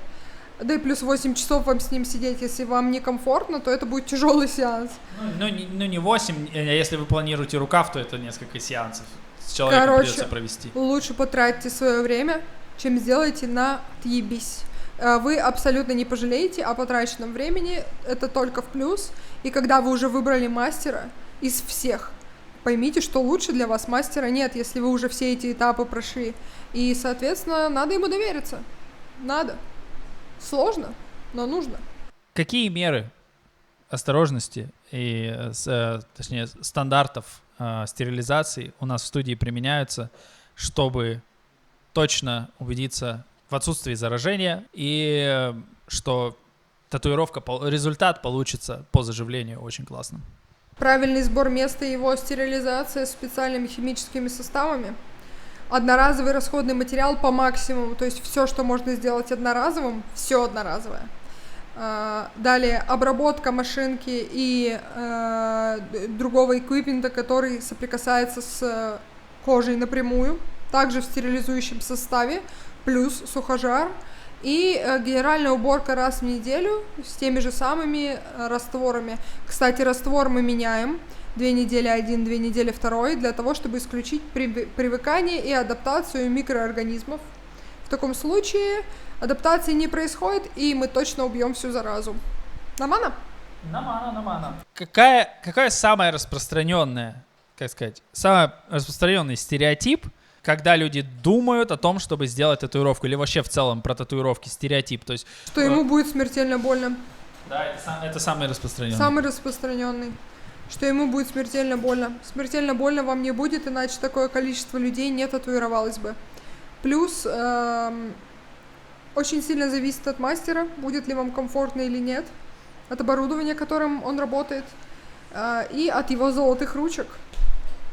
Да и плюс 8 часов вам с ним сидеть, если вам некомфортно, то это будет тяжелый сеанс. Не 8, а если вы планируете рукав, то это несколько сеансов. С человеком придется провести. Лучше потратьте свое время, чем сделайте на отъебись. Вы абсолютно не пожалеете о потраченном времени, это только в плюс. И когда вы уже выбрали мастера из всех, поймите, что лучше для вас мастера нет, если вы уже все эти этапы прошли. И, соответственно, надо ему довериться. Надо. Сложно, но нужно. Какие меры осторожности и, точнее, стандартов стерилизации у нас в студии применяются, чтобы точно убедиться в отсутствии заражения и что татуировка, результат получится по заживлению очень классным? Правильный сбор места и его стерилизация специальными химическими составами. Одноразовый расходный материал по максимуму, то есть все, что можно сделать одноразовым, все одноразовое. Далее обработка машинки и другого эквипмента, который соприкасается с кожей напрямую, также в стерилизующем составе, плюс сухожар. И генеральная уборка раз в неделю с теми же самыми растворами. Кстати, раствор мы меняем 2 недели один, 2 недели второй, для того, чтобы исключить привыкание и адаптацию микроорганизмов. В таком случае адаптации не происходит, и мы точно убьем всю заразу. Нормально? Нормально. Какая самая распространенная, самый распространенный стереотип, когда люди думают о том, чтобы сделать татуировку, или вообще в целом про татуировки стереотип, то есть... Что ему будет смертельно больно. Да, это самый распространенный. Самый распространенный. Что ему будет смертельно больно. Смертельно больно вам не будет, иначе такое количество людей не татуировалось бы. Плюс очень сильно зависит от мастера, будет ли вам комфортно или нет, от оборудования, которым он работает, и от его золотых ручек.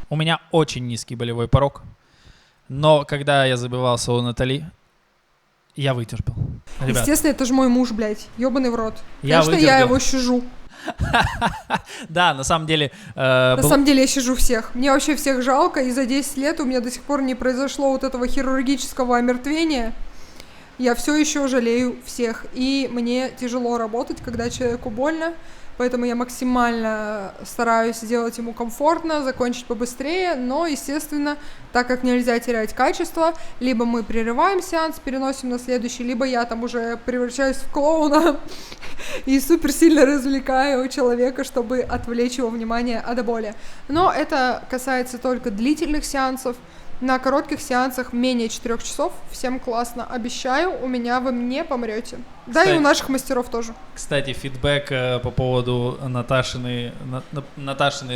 У меня очень низкий болевой порог, но когда я забивался у Натали, я вытерпел. Ребят, естественно, это же мой муж, блядь, ёбаный в рот. Я Конечно, я его щажу. Да, на самом деле... На самом деле я щажу всех. Мне вообще всех жалко, и за 10 лет у меня до сих пор не произошло вот этого хирургического омертвения. Я все еще жалею всех, и мне тяжело работать, когда человеку больно, поэтому я максимально стараюсь сделать ему комфортно, закончить побыстрее, но, естественно, так как нельзя терять качество, либо мы прерываем сеанс, переносим на следующий, либо я там уже превращаюсь в клоуна и супер сильно развлекаю человека, чтобы отвлечь его внимание от боли. Но это касается только длительных сеансов. На коротких сеансах менее 4 часов. Всем классно. Обещаю, вы не помрете. Да, и у наших мастеров тоже. Кстати, фидбэк по поводу Наташиной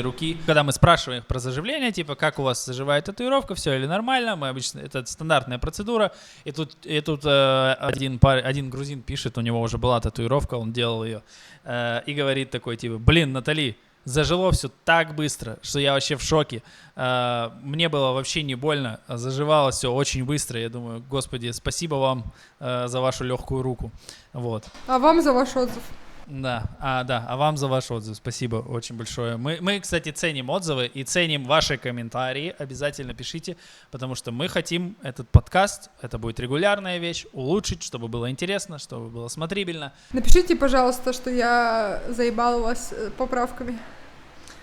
руки. Когда мы спрашиваем их про заживление, типа, как у вас заживает татуировка, все или нормально, мы обычно, это стандартная процедура. И тут один грузин пишет, у него уже была татуировка, он делал ее, и говорит такой, типа, блин, Натали, зажило все так быстро, что я вообще в шоке. Мне было вообще не больно, заживало все очень быстро. Я думаю, господи, спасибо вам за вашу легкую руку. Вот. А вам за ваш отзыв. Да, а вам за ваш отзыв. Спасибо очень большое. Мы, кстати, ценим отзывы и ценим ваши комментарии. Обязательно пишите, потому что мы хотим этот подкаст, это будет регулярная вещь, улучшить, чтобы было интересно, чтобы было смотрибельно. Напишите, пожалуйста, что я заебала вас поправками.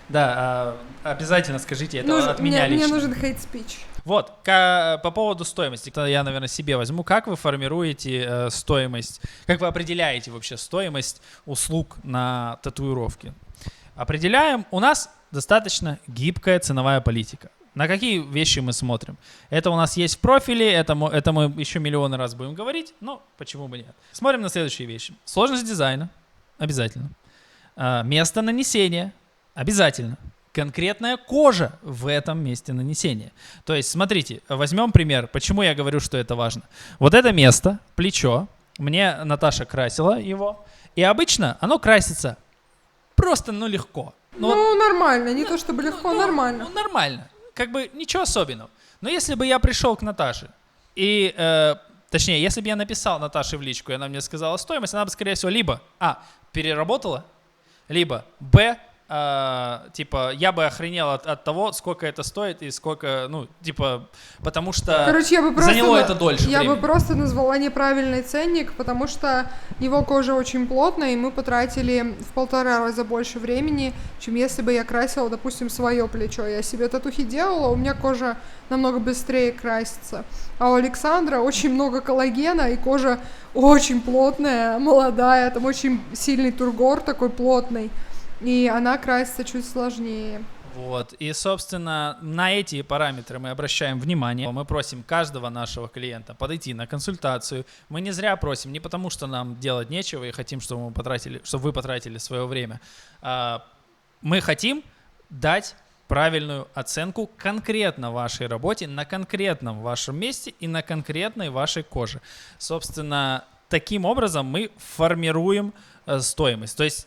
Да, обязательно скажите это от меня лично. Мне нужен хейт-спич. Вот, по поводу стоимости, я, наверное, себе возьму. Как вы формируете стоимость, как вы определяете вообще стоимость услуг на татуировке? Определяем, у нас достаточно гибкая ценовая политика. На какие вещи мы смотрим? Это у нас есть в профиле, это мы еще миллионы раз будем говорить, но почему бы нет? Смотрим на следующие вещи. Сложность дизайна, обязательно. Место нанесения, обязательно. Конкретная кожа в этом месте нанесения. То есть, смотрите, возьмем пример, почему я говорю, что это важно. Вот это место, плечо, мне Наташа красила его, и обычно оно красится просто, легко. Нормально, не то чтобы легко, нормально. Нормально, как бы ничего особенного. Но если бы я пришел к Наташе, и, точнее, если бы я написал Наташе в личку, и она мне сказала стоимость, она бы, скорее всего, либо, переработала, либо, я бы охренел от того, сколько это стоит и сколько, потому что заняло это дольше времени. Я бы просто назвала неправильный ценник, потому что его кожа очень плотная, и мы потратили в 1,5 раза больше времени, чем если бы я красила, допустим, свое плечо. Я себе татухи делала, у меня кожа намного быстрее красится. А у Александра очень много коллагена, и кожа очень плотная, молодая, там очень сильный тургор такой плотный. И она красится чуть сложнее. Вот, и, собственно, на эти параметры мы обращаем внимание. Мы просим каждого нашего клиента подойти на консультацию. Мы не зря просим, не потому что нам делать нечего и хотим, чтобы вы потратили свое время. Мы хотим дать правильную оценку конкретно вашей работе, на конкретном вашем месте и на конкретной вашей коже. Собственно, таким образом мы формируем стоимость. То есть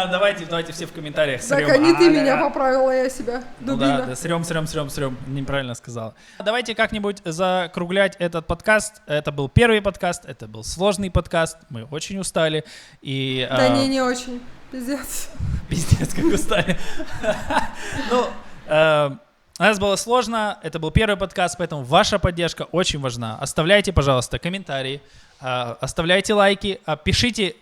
Давайте все в комментариях Так, срём. а не ты меня поправила, я себя. Ну Дубина. да, срём. Неправильно сказал. Давайте как-нибудь закруглять этот подкаст. Это был первый подкаст, это был сложный подкаст. Мы очень устали. И, Да не очень. Пиздец. Пиздец, как устали. Ну, у нас было сложно, это был первый подкаст, поэтому ваша поддержка очень важна. Оставляйте, пожалуйста, комментарии, оставляйте лайки, пишите.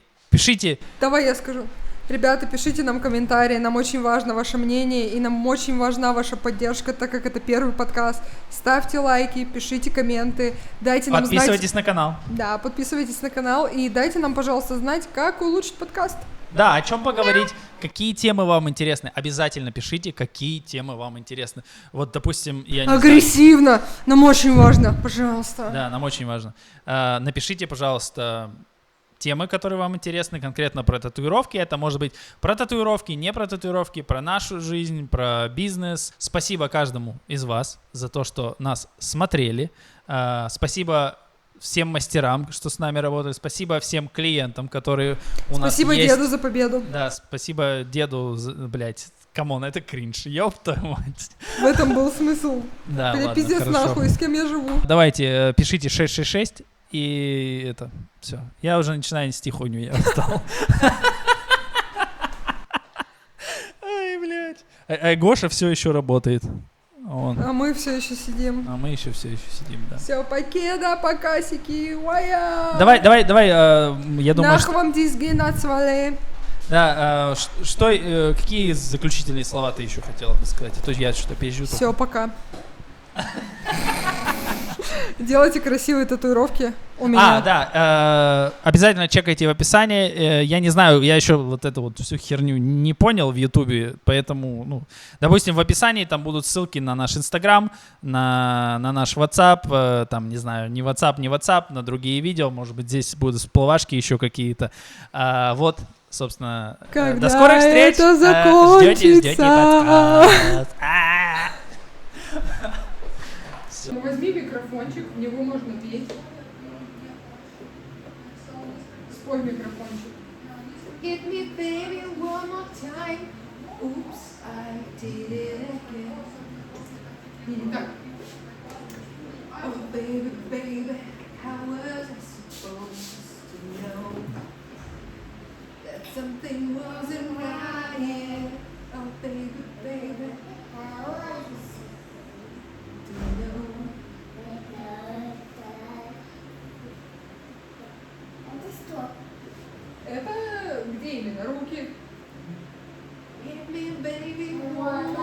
Давай я скажу. Ребята, пишите нам комментарии, нам очень важно ваше мнение, и нам очень важна ваша поддержка, так как это первый подкаст. Ставьте лайки, пишите комменты, дайте нам знать... Подписывайтесь на канал. Да, подписывайтесь на канал и дайте нам, пожалуйста, знать, как улучшить подкаст. Да, о чем поговорить, какие темы вам интересны. Обязательно пишите, какие темы вам интересны. Вот, допустим, я не знаю. Агрессивно, нам очень важно, пожалуйста. Да, нам очень важно. Напишите, пожалуйста, темы, которые вам интересны, конкретно про татуировки. Это может быть про татуировки, не про татуировки, про нашу жизнь, про бизнес. Спасибо каждому из вас за то, что нас смотрели. Спасибо всем мастерам, что с нами работают. Спасибо всем клиентам, которые у нас есть. Спасибо деду за победу. Да, спасибо деду, блядь. Камон, это кринж, ёпта мать. В этом был смысл. Да, Бля, ладно, пиздец хорошо. нахуй, с кем я живу. Давайте, пишите 666 и это, все. Я уже начинаю нести хуйню, я устал. Ай, блядь. Гоша все еще работает. А мы все еще сидим. А мы еще все сидим, да. Все, покеда, покасики, уая. Давай, я думаю, Нах вам дизги нацвали. Да, какие заключительные слова ты еще хотела бы сказать? А то я что-то пизжу. Все, пока. Делайте красивые татуировки у меня. Да, обязательно чекайте в описании. Я не знаю, я еще вот эту вот всю херню не понял в Ютубе, поэтому, ну, допустим, в описании там будут ссылки на наш Инстаграм, на наш WhatsApp, там, не знаю, не WhatsApp, на другие видео, может быть, здесь будут всплывашки еще какие-то. Вот, собственно, Когда до скорых встреч. это закончится? Ждете подкаст. Ну, возьми микрофончик, в него можно петь. Спой микрофончик. Hit me, baby, one more time. Oops, I did it again. Не так. Oh, baby, baby, how was I supposed to know that something wasn't right here? Oh, baby, baby, how was I supposed to know? Это где именно? Руки? Hit me, baby, one more